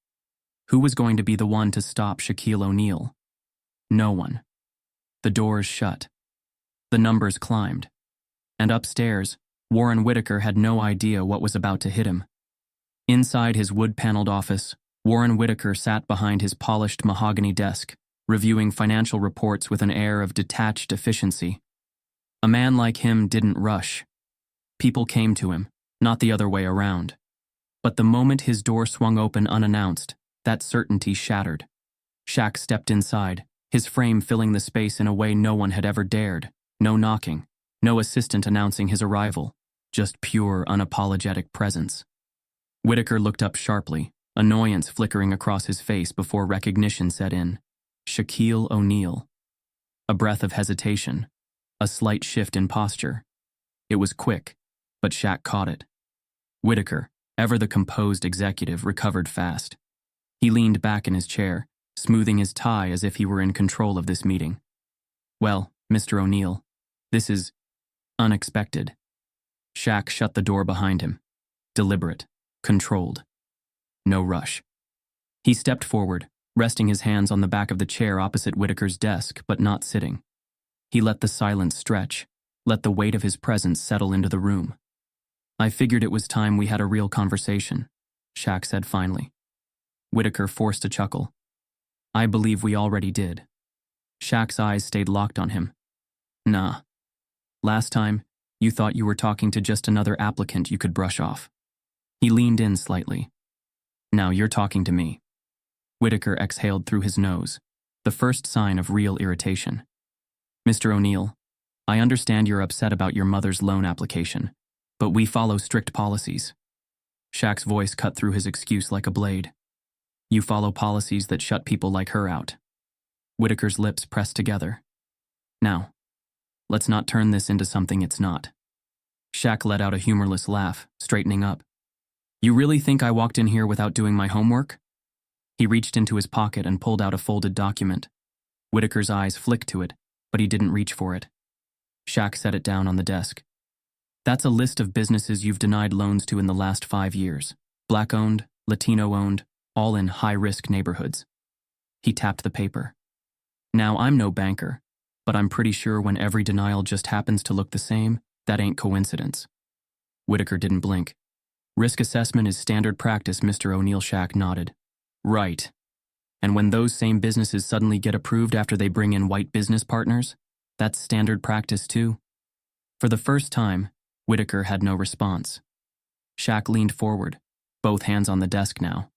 Who was going to be the one to stop Shaquille O'Neal? No one. The doors shut. The numbers climbed. And upstairs, Warren Whitaker had no idea what was about to hit him. Inside his wood-paneled office, Warren Whitaker sat behind his polished mahogany desk, reviewing financial reports with an air of detached efficiency. A man like him didn't rush. People came to him, not the other way around. But the moment his door swung open unannounced, that certainty shattered. Shaq stepped inside, his frame filling the space in a way no one had ever dared. No knocking, no assistant announcing his arrival, just pure, unapologetic presence. Whitaker looked up sharply, annoyance flickering across his face before recognition set in. Shaquille O'Neal. A breath of hesitation, a slight shift in posture. It was quick, but Shaq caught it. Whitaker, ever the composed executive, recovered fast. He leaned back in his chair, smoothing his tie as if he were in control of this meeting. Well, Mr. O'Neal, this is unexpected. Shaq shut the door behind him. Deliberate, controlled. No rush. He stepped forward, resting his hands on the back of the chair opposite Whitaker's desk, but not sitting. He let the silence stretch, let the weight of his presence settle into the room. I figured it was time we had a real conversation, Shaq said finally. Whitaker forced a chuckle. I believe we already did. Shaq's eyes stayed locked on him. Nah. Last time, you thought you were talking to just another applicant you could brush off. He leaned in slightly. Now you're talking to me. Whitaker exhaled through his nose, the first sign of real irritation. Mr. O'Neal, I understand you're upset about your mother's loan application, but we follow strict policies. Shaq's voice cut through his excuse like a blade. You follow policies that shut people like her out. Whitaker's lips pressed together. Now, let's not turn this into something it's not. Shaq let out a humorless laugh, straightening up. You really think I walked in here without doing my homework? He reached into his pocket and pulled out a folded document. Whitaker's eyes flicked to it, but he didn't reach for it. Shaq set it down on the desk. That's a list of businesses you've denied loans to in the last 5 years. Black-owned, Latino-owned, all in high-risk neighborhoods. He tapped the paper. Now, I'm no banker, but I'm pretty sure when every denial just happens to look the same, that ain't coincidence. Whitaker didn't blink. Risk assessment is standard practice, Mr. O'Neal. Shaq nodded. Right. And when those same businesses suddenly get approved after they bring in white business partners, that's standard practice too. For the first time, Whitaker had no response. Shaq leaned forward, both hands on the desk now.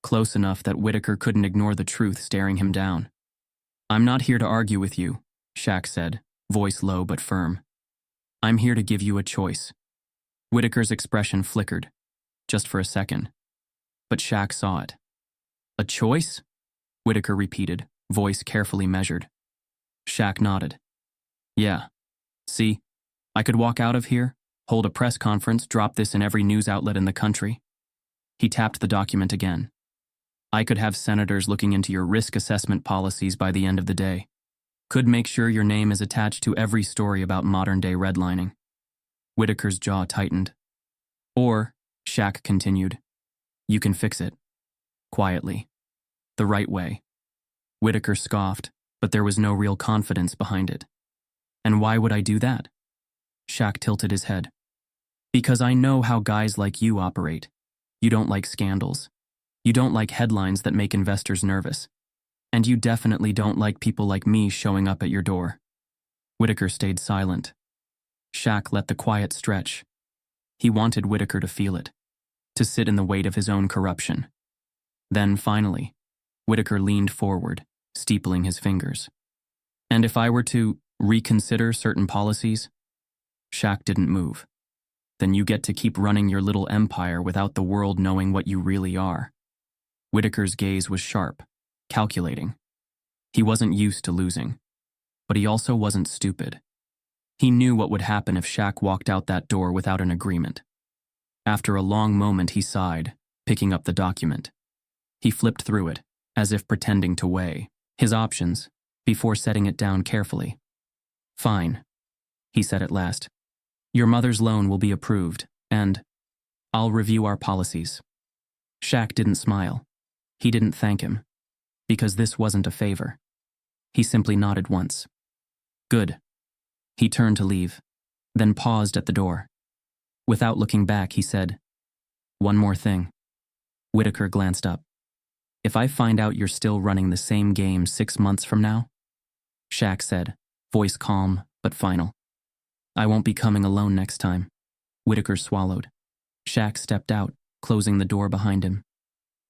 Close enough that Whitaker couldn't ignore the truth staring him down. I'm not here to argue with you, Shaq said, voice low but firm. I'm here to give you a choice. Whitaker's expression flickered, just for a second. But Shaq saw it. A choice? Whitaker repeated, voice carefully measured. Shaq nodded. Yeah. See, I could walk out of here, hold a press conference, drop this in every news outlet in the country. He tapped the document again. I could have senators looking into your risk assessment policies by the end of the day. Could make sure your name is attached to every story about modern-day redlining. Whitaker's jaw tightened. Or, Shaq continued, you can fix it. Quietly. The right way. Whitaker scoffed, but there was no real confidence behind it. And why would I do that? Shaq tilted his head. Because I know how guys like you operate. You don't like scandals. You don't like headlines that make investors nervous. And you definitely don't like people like me showing up at your door. Whitaker stayed silent. Shaq let the quiet stretch. He wanted Whitaker to feel it, to sit in the weight of his own corruption. Then, finally, Whitaker leaned forward, steepling his fingers. And if I were to reconsider certain policies? Shaq didn't move. Then you get to keep running your little empire without the world knowing what you really are. Whitaker's gaze was sharp, calculating. He wasn't used to losing, but he also wasn't stupid. He knew what would happen if Shaq walked out that door without an agreement. After a long moment, he sighed, picking up the document. He flipped through it, as if pretending to weigh his options, before setting it down carefully. Fine, he said at last. Your mother's loan will be approved, and I'll review our policies. Shaq didn't smile. He didn't thank him, because this wasn't a favor. He simply nodded once. Good. He turned to leave, then paused at the door. Without looking back, he said, one more thing. Whitaker glanced up. If I find out you're still running the same game 6 months from now? Shaq said, voice calm but final. I won't be coming alone next time. Whitaker swallowed. Shaq stepped out, closing the door behind him.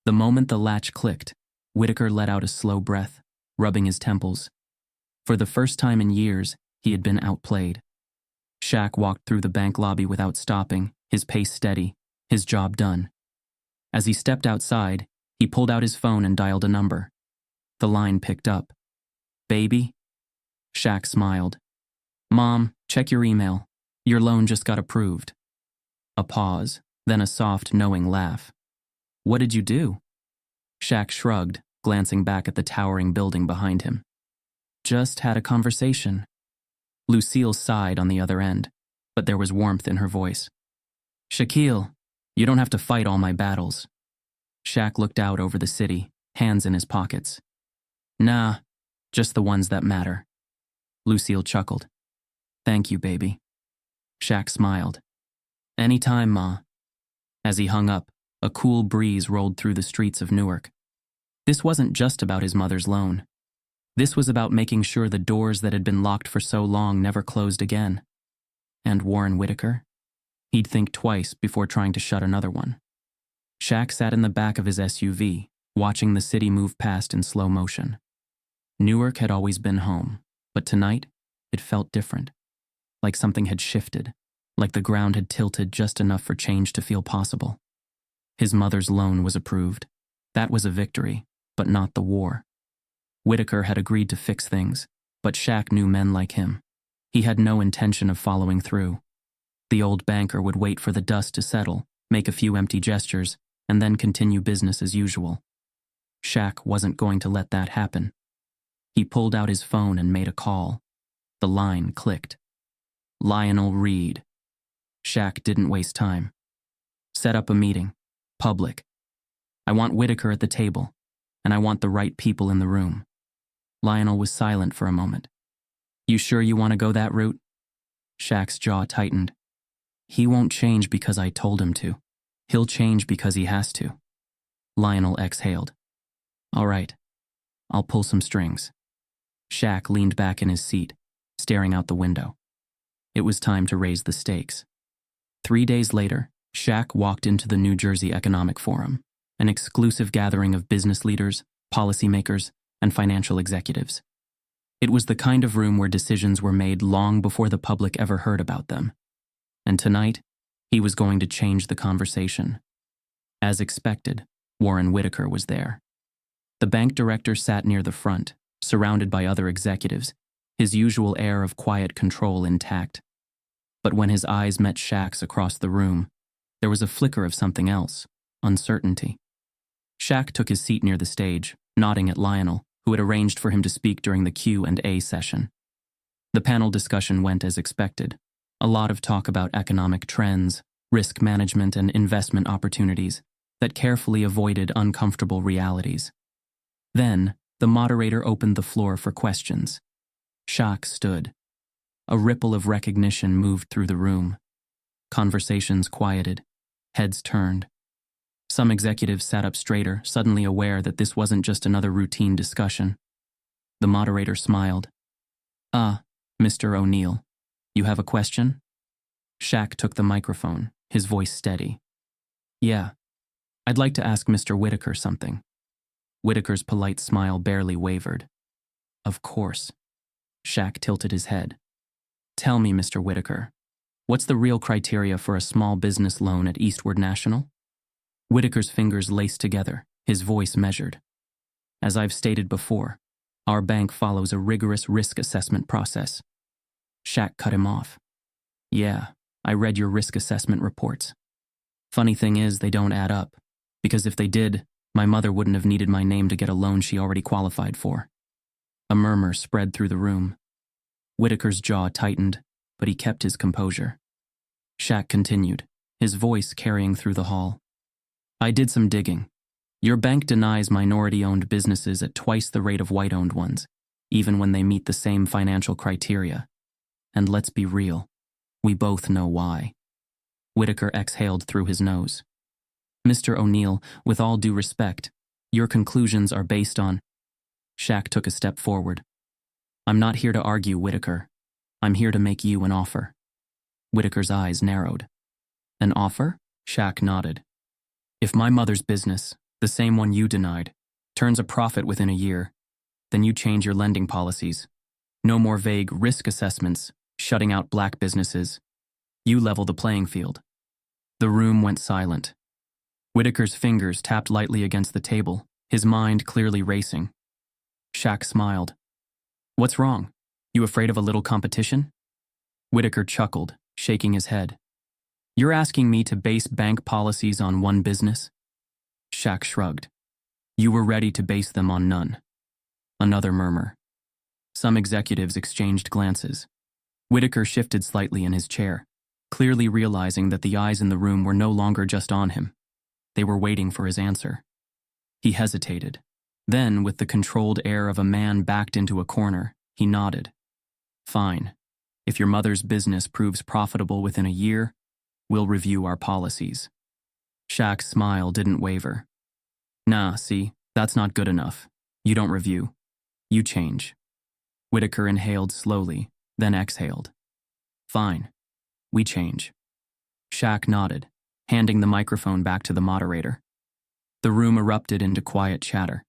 The moment the latch clicked, Whitaker let out a slow breath, rubbing his temples. For the first time in years, he had been outplayed. Shaq walked through the bank lobby without stopping, his pace steady, his job done. As he stepped outside, he pulled out his phone and dialed a number. The line picked up. Baby? Shaq smiled. Mom, check your email. Your loan just got approved. A pause, then a soft, knowing laugh. What did you do? Shaq shrugged, glancing back at the towering building behind him. Just had a conversation. Lucille sighed on the other end, but there was warmth in her voice. Shaquille, you don't have to fight all my battles. Shaq looked out over the city, hands in his pockets. Nah, just the ones that matter. Lucille chuckled. Thank you, baby. Shaq smiled. Anytime, Ma. As he hung up, a cool breeze rolled through the streets of Newark. This wasn't just about his mother's loan. This was about making sure the doors that had been locked for so long never closed again. And Warren Whitaker? He'd think twice before trying to shut another one. Shaq sat in the back of his SUV, watching the city move past in slow motion. Newark had always been home, but tonight, it felt different. Like something had shifted, like the ground had tilted just enough for change to feel possible. His mother's loan was approved. That was a victory, but not the war. Whitaker had agreed to fix things, but Shaq knew men like him. He had no intention of following through. The old banker would wait for the dust to settle, make a few empty gestures, and then continue business as usual. Shaq wasn't going to let that happen. He pulled out his phone and made a call. The line clicked. Lionel Reed. Shaq didn't waste time. Set up a meeting. Public. I want Whitaker at the table, and I want the right people in the room. Lionel was silent for a moment. You sure you want to go that route? Shaq's jaw tightened. He won't change because I told him to. He'll change because he has to. Lionel exhaled. All right. I'll pull some strings. Shaq leaned back in his seat, staring out the window. It was time to raise the stakes. 3 days later, Shaq walked into the New Jersey Economic Forum, an exclusive gathering of business leaders, policymakers, and financial executives. It was the kind of room where decisions were made long before the public ever heard about them. And tonight, he was going to change the conversation. As expected, Warren Whitaker was there. The bank director sat near the front, surrounded by other executives, his usual air of quiet control intact. But when his eyes met Shaq's across the room, there was a flicker of something else, uncertainty. Shaq took his seat near the stage, nodding at Lionel, who had arranged for him to speak during the Q&A session. The panel discussion went as expected. A lot of talk about economic trends, risk management, and investment opportunities that carefully avoided uncomfortable realities. Then, the moderator opened the floor for questions. Shaq stood. A ripple of recognition moved through the room. Conversations quieted. Heads turned. Some executives sat up straighter, suddenly aware that this wasn't just another routine discussion. The moderator smiled. Mr. O'Neal, you have a question? Shaq took the microphone, his voice steady. Yeah, I'd like to ask Mr. Whitaker something. Whitaker's polite smile barely wavered. Of course. Shaq tilted his head. Tell me, Mr. Whitaker, what's the real criteria for a small business loan at Eastward National? Whitaker's fingers laced together, his voice measured. As I've stated before, our bank follows a rigorous risk assessment process. Shaq cut him off. Yeah, I read your risk assessment reports. Funny thing is, they don't add up, because if they did, my mother wouldn't have needed my name to get a loan she already qualified for. A murmur spread through the room. Whitaker's jaw tightened, but he kept his composure. Shaq continued, his voice carrying through the hall. I did some digging. Your bank denies minority-owned businesses at twice the rate of white-owned ones, even when they meet the same financial criteria. And let's be real, we both know why. Whitaker exhaled through his nose. Mr. O'Neal, with all due respect, your conclusions are based on... Shaq took a step forward. I'm not here to argue, Whitaker. I'm here to make you an offer. Whitaker's eyes narrowed. An offer? Shaq nodded. If my mother's business, the same one you denied, turns a profit within a year, then you change your lending policies. No more vague risk assessments, shutting out black businesses. You level the playing field. The room went silent. Whitaker's fingers tapped lightly against the table, his mind clearly racing. Shaq smiled. What's wrong? You afraid of a little competition? Whitaker chuckled, shaking his head. You're asking me to base bank policies on one business? Shaq shrugged. You were ready to base them on none. Another murmur. Some executives exchanged glances. Whitaker shifted slightly in his chair, clearly realizing that the eyes in the room were no longer just on him. They were waiting for his answer. He hesitated. Then, with the controlled air of a man backed into a corner, he nodded. Fine. If your mother's business proves profitable within a year, we'll review our policies. Shaq's smile didn't waver. Nah, see, that's not good enough. You don't review. You change. Whitaker inhaled slowly, then exhaled. Fine. We change. Shaq nodded, handing the microphone back to the moderator. The room erupted into quiet chatter.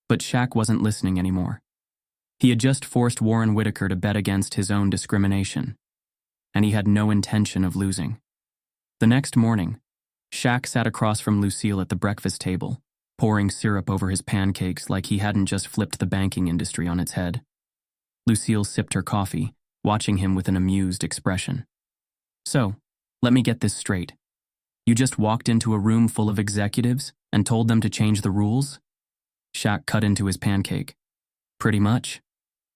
But Shaq wasn't listening anymore. He had just forced Warren Whitaker to bet against his own discrimination, and he had no intention of losing. The next morning, Shaq sat across from Lucille at the breakfast table, pouring syrup over his pancakes like he hadn't just flipped the banking industry on its head. Lucille sipped her coffee, watching him with an amused expression. "So, let me get this straight. You just walked into a room full of executives and told them to change the rules?" Shaq cut into his pancake. "Pretty much."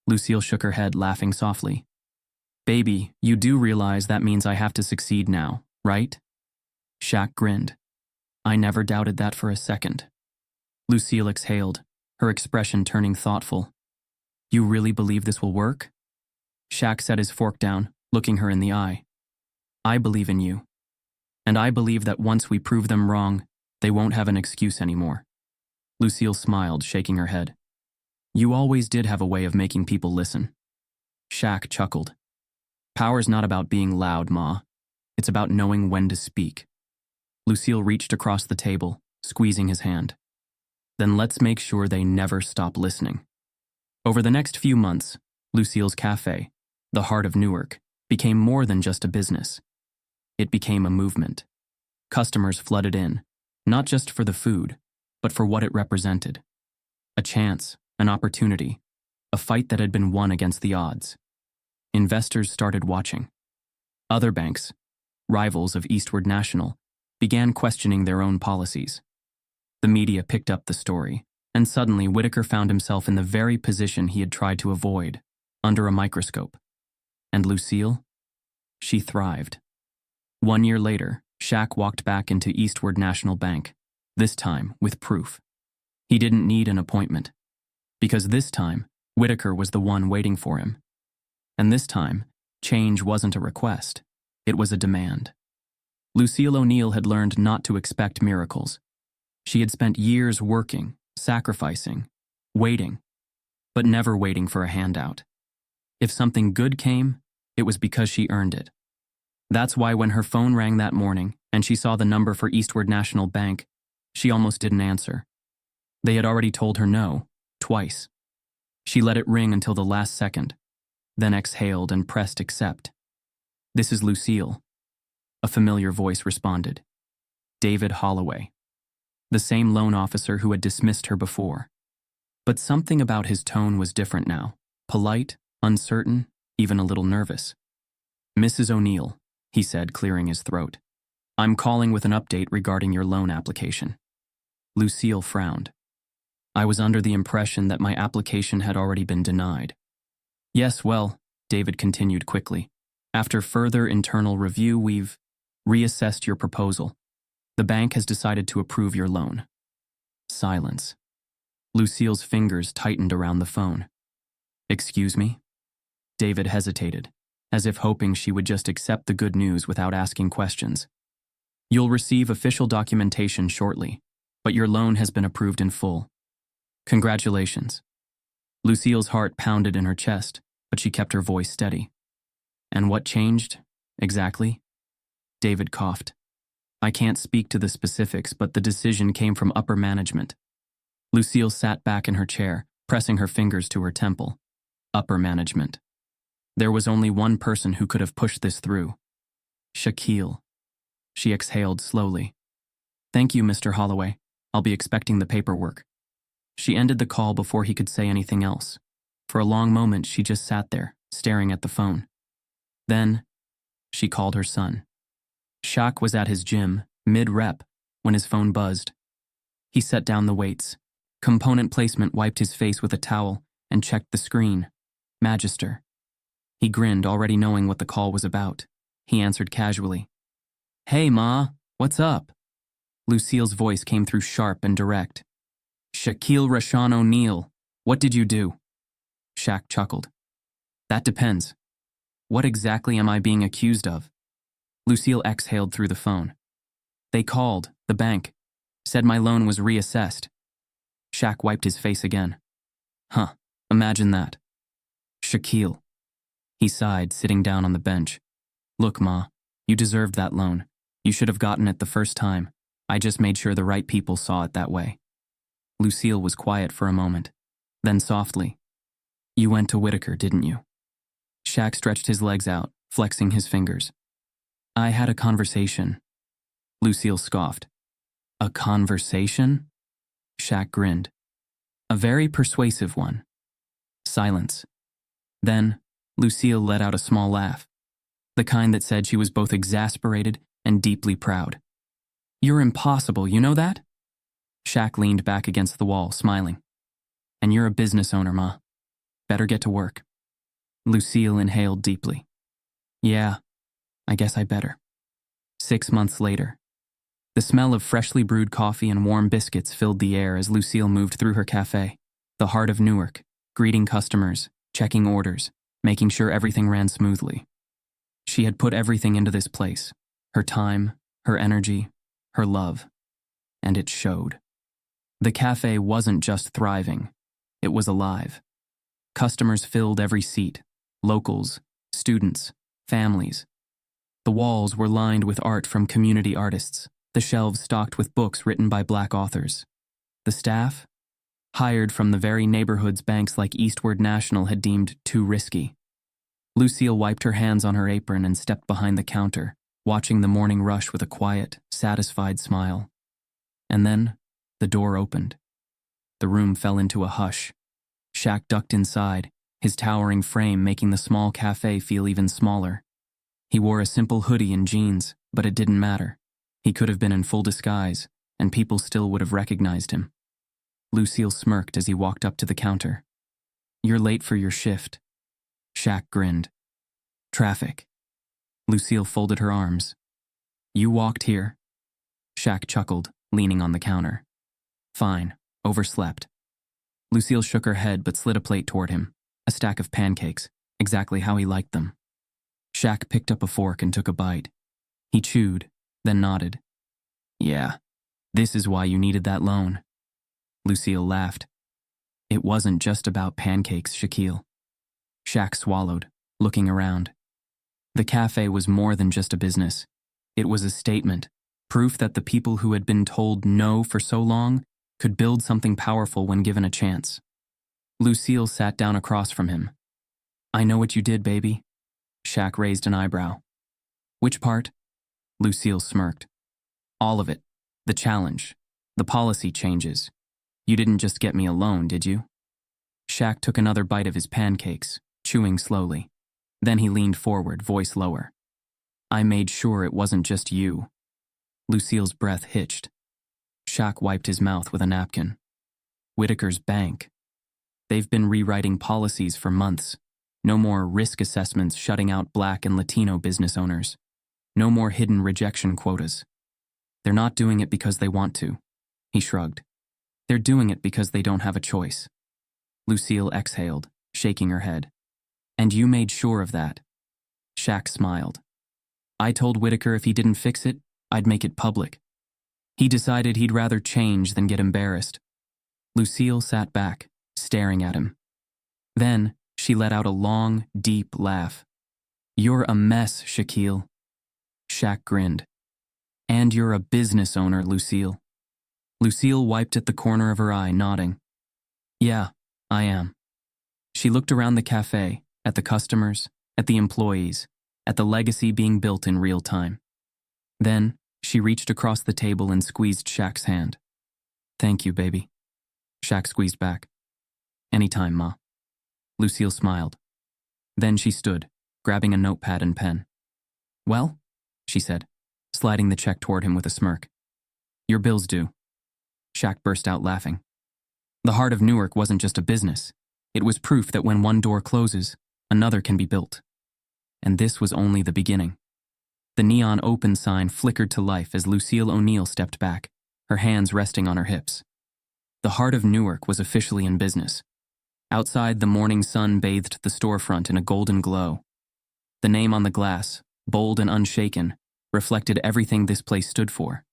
Lucille shook her head, laughing softly. "Baby, you do realize that means I have to succeed now, right?" Shaq grinned. "I never doubted that for a second." Lucille exhaled, her expression turning thoughtful. "You really believe this will work?" Shaq set his fork down, looking her in the eye. "I believe in you. And I believe that once we prove them wrong, they won't have an excuse anymore." Lucille smiled, shaking her head. "You always did have a way of making people listen." Shaq chuckled. "Power's not about being loud, Ma. It's about knowing when to speak." Lucille reached across the table, squeezing his hand. "Then let's make sure they never stop listening." Over the next few months, Lucille's Cafe, the heart of Newark, became more than just a business. It became a movement. Customers flooded in, not just for the food, but for what it represented. A chance, an opportunity, a fight that had been won against the odds. Investors started watching. Other banks, rivals of Eastward National, began questioning their own policies. The media picked up the story, and suddenly Whitaker found himself in the very position he had tried to avoid, under a microscope. And Lucille? She thrived. 1 year later, Shaq walked back into Eastward National Bank, this time with proof. He didn't need an appointment, because this time, Whitaker was the one waiting for him. And this time, change wasn't a request, it was a demand. Lucille O'Neal had learned not to expect miracles. She had spent years working, sacrificing, waiting, but never waiting for a handout. If something good came, it was because she earned it. That's why when her phone rang that morning and she saw the number for Eastward National Bank, she almost didn't answer. They had already told her no, twice. She let it ring until the last second, then exhaled and pressed accept. "This is Lucille." A familiar voice responded. David Holloway. The same loan officer who had dismissed her before. But something about his tone was different now. Polite, uncertain, even a little nervous. "Mrs. O'Neal," he said, clearing his throat. "I'm calling with an update regarding your loan application." Lucille frowned. "I was under the impression that my application had already been denied." "Yes, well," David continued quickly. "After further internal review, we've reassessed your proposal. The bank has decided to approve your loan." Silence. Lucille's fingers tightened around the phone. "Excuse me?" David hesitated, as if hoping she would just accept the good news without asking questions. "You'll receive official documentation shortly, but your loan has been approved in full. Congratulations." Lucille's heart pounded in her chest, but she kept her voice steady. "And what changed, exactly?" David coughed. "I can't speak to the specifics, but the decision came from upper management." Lucille sat back in her chair, pressing her fingers to her temple. Upper management. There was only one person who could have pushed this through. Shaquille. She exhaled slowly. "Thank you, Mr. Holloway. I'll be expecting the paperwork." She ended the call before he could say anything else. For a long moment, she just sat there, staring at the phone. Then, she called her son. Shaq was at his gym, mid-rep, when his phone buzzed. He set down the weights. Component placement wiped his face with a towel and checked the screen. Magister. He grinned, already knowing what the call was about. He answered casually. "Hey, Ma, what's up?" Lucille's voice came through sharp and direct. "Shaquille O'Neal, what did you do?" Shaq chuckled. "That depends. What exactly am I being accused of?" Lucille exhaled through the phone. "They called, the bank, said my loan was reassessed." Shaq wiped his face again. "Huh, imagine that." "Shaquille." He sighed, sitting down on the bench. "Look, Ma, you deserved that loan. You should have gotten it the first time. I just made sure the right people saw it that way. Lucille was quiet for a moment. Then softly, "You went to Whitaker, didn't you?" Shaq stretched his legs out, flexing his fingers. "I had a conversation." Lucille scoffed. "A conversation?" Shaq grinned. "A very persuasive one." Silence. Then, Lucille let out a small laugh, the kind that said she was both exasperated and deeply proud. "You're impossible, you know that?" Shaq leaned back against the wall, smiling. "And you're a business owner, Ma. Better get to work." Lucille inhaled deeply. "Yeah, I guess I better." 6 months later. The smell of freshly brewed coffee and warm biscuits filled the air as Lucille moved through her cafe, the heart of Newark, greeting customers, checking orders, making sure everything ran smoothly. She had put everything into this place, her time, her energy, her love, and it showed. The cafe wasn't just thriving, it was alive. Customers filled every seat, locals, students, families. The walls were lined with art from community artists, the shelves stocked with books written by Black authors. The staff? Hired from the very neighborhoods banks like Eastward National had deemed too risky. Lucille wiped her hands on her apron and stepped behind the counter, watching the morning rush with a quiet, satisfied smile. And then, the door opened. The room fell into a hush. Shaq ducked inside, his towering frame making the small cafe feel even smaller. He wore a simple hoodie and jeans, but it didn't matter. He could have been in full disguise, and people still would have recognized him. Lucille smirked as he walked up to the counter. "You're late for your shift." Shaq grinned. "Traffic." Lucille folded her arms. "You walked here?" Shaq chuckled, leaning on the counter. "Fine, overslept." Lucille shook her head but slid a plate toward him, a stack of pancakes, exactly how he liked them. Shaq picked up a fork and took a bite. He chewed, then nodded. "Yeah, this is why you needed that loan." Lucille laughed. "It wasn't just about pancakes, Shaquille." Shaq swallowed, looking around. The cafe was more than just a business. It was a statement, proof that the people who had been told no for so long could build something powerful when given a chance. Lucille sat down across from him. "I know what you did, baby." Shaq raised an eyebrow. "Which part?" Lucille smirked. "All of it. The challenge. The policy changes. You didn't just get me a loan, did you?" Shaq took another bite of his pancakes, chewing slowly. Then he leaned forward, voice lower. "I made sure it wasn't just you." Lucille's breath hitched. Shaq wiped his mouth with a napkin. "Whitaker's bank. They've been rewriting policies for months. No more risk assessments shutting out Black and Latino business owners. No more hidden rejection quotas. They're not doing it because they want to." He shrugged. "They're doing it because they don't have a choice." Lucille exhaled, shaking her head. "And you made sure of that." Shaq smiled. "I told Whitaker if he didn't fix it, I'd make it public. He decided he'd rather change than get embarrassed." Lucille sat back, staring at him. Then, she let out a long, deep laugh. "You're a mess, Shaquille." Shaq grinned. "And you're a business owner, Lucille." Lucille wiped at the corner of her eye, nodding. "Yeah, I am." She looked around the cafe, at the customers, at the employees, at the legacy being built in real time. Then, she reached across the table and squeezed Shaq's hand. "Thank you, baby." Shaq squeezed back. "Anytime, Ma." Lucille smiled. Then she stood, grabbing a notepad and pen. "Well?" she said, sliding the check toward him with a smirk. "Your bill's due." Shaq burst out laughing. The heart of Newark wasn't just a business. It was proof that when one door closes, another can be built. And this was only the beginning. The neon open sign flickered to life as Lucille O'Neal stepped back, her hands resting on her hips. The heart of Newark was officially in business. Outside, the morning sun bathed the storefront in a golden glow. The name on the glass, bold and unshaken, reflected everything this place stood for: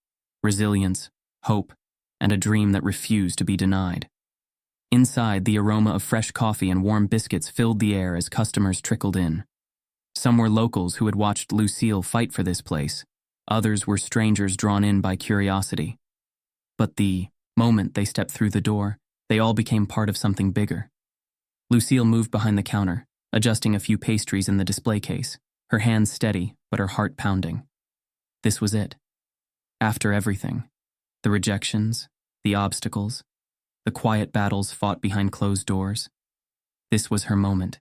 resilience, hope, and a dream that refused to be denied. Inside, the aroma of fresh coffee and warm biscuits filled the air as customers trickled in. Some were locals who had watched Lucille fight for this place. Others were strangers drawn in by curiosity. But the moment they stepped through the door, they all became part of something bigger. Lucille moved behind the counter, adjusting a few pastries in the display case, her hands steady but her heart pounding. This was it. After everything, the rejections, the obstacles, the quiet battles fought behind closed doors, this was her moment.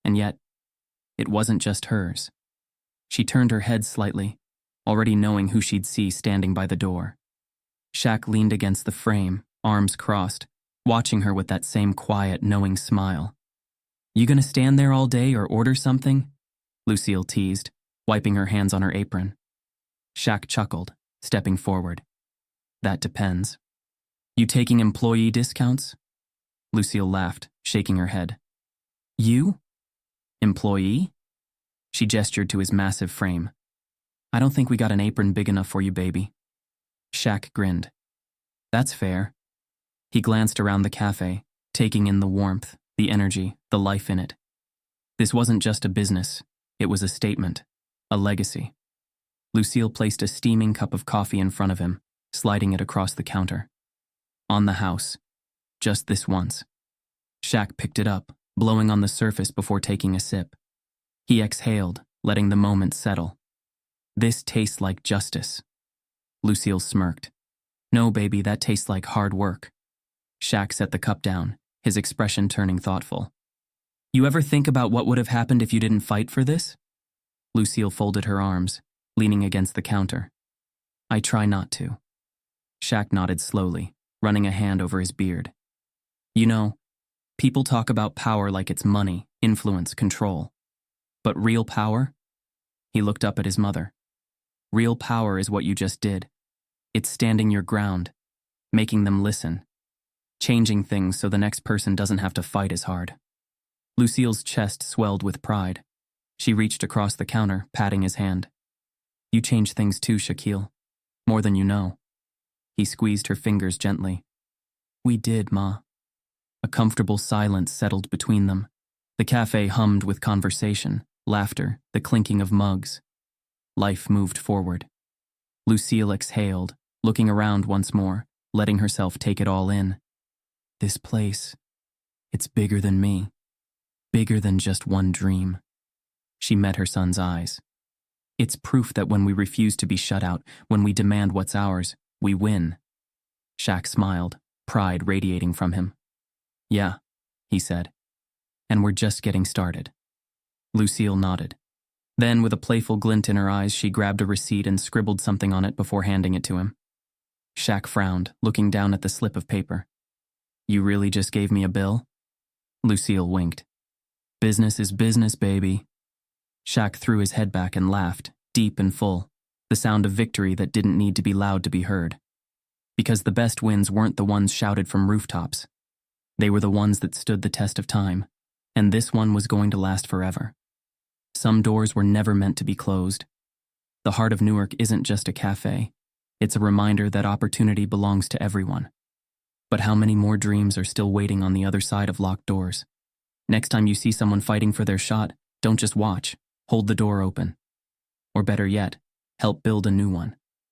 And yet, it wasn't just hers. She turned her head slightly, already knowing who she'd see standing by the door. Shaq leaned against the frame, arms crossed, watching her with that same quiet, knowing smile. "You gonna stand there all day or order something?" Lucille teased, wiping her hands on her apron. Shaq chuckled, stepping forward. "That depends. You taking employee discounts?" Lucille laughed, shaking her head. "You? Employee?" She gestured to his massive frame. "I don't think we got an apron big enough for you, baby." Shaq grinned. "That's fair." He glanced around the cafe, taking in the warmth, the energy, the life in it. This wasn't just a business, it was a statement, a legacy. Lucille placed a steaming cup of coffee in front of him, sliding it across the counter. "On the house. Just this once." Shaq picked it up, blowing on the surface before taking a sip. He exhaled, letting the moment settle. "This tastes like justice." Lucille smirked. "No, baby, that tastes like hard work." Shaq set the cup down, his expression turning thoughtful. "You ever think about what would have happened if you didn't fight for this?" Lucille folded her arms, leaning against the counter. "I try not to." Shaq nodded slowly, running a hand over his beard. "You know, people talk about power like it's money, influence, control. But real power?" He looked up at his mother. "Real power is what you just did. It's standing your ground, making them listen, changing things so the next person doesn't have to fight as hard." Lucille's chest swelled with pride. She reached across the counter, patting his hand. "You changed things too, Shaquille. More than you know." He squeezed her fingers gently. "We did, Ma." A comfortable silence settled between them. The cafe hummed with conversation, laughter, the clinking of mugs. Life moved forward. Lucille exhaled, looking around once more, letting herself take it all in. "This place, it's bigger than me. Bigger than just one dream." She met her son's eyes. "It's proof that when we refuse to be shut out, when we demand what's ours, we win." Shaq smiled, pride radiating from him. "Yeah," he said. "And we're just getting started." Lucille nodded. Then, with a playful glint in her eyes, she grabbed a receipt and scribbled something on it before handing it to him. Shaq frowned, looking down at the slip of paper. "You really just gave me a bill?" Lucille winked. "Business is business, baby." Shaq threw his head back and laughed, deep and full, the sound of victory that didn't need to be loud to be heard. Because the best wins weren't the ones shouted from rooftops. They were the ones that stood the test of time, and this one was going to last forever. Some doors were never meant to be closed. The heart of Newark isn't just a cafe. It's a reminder that opportunity belongs to everyone. But how many more dreams are still waiting on the other side of locked doors? Next time you see someone fighting for their shot, don't just watch. Hold the door open. Or better yet, help build a new one.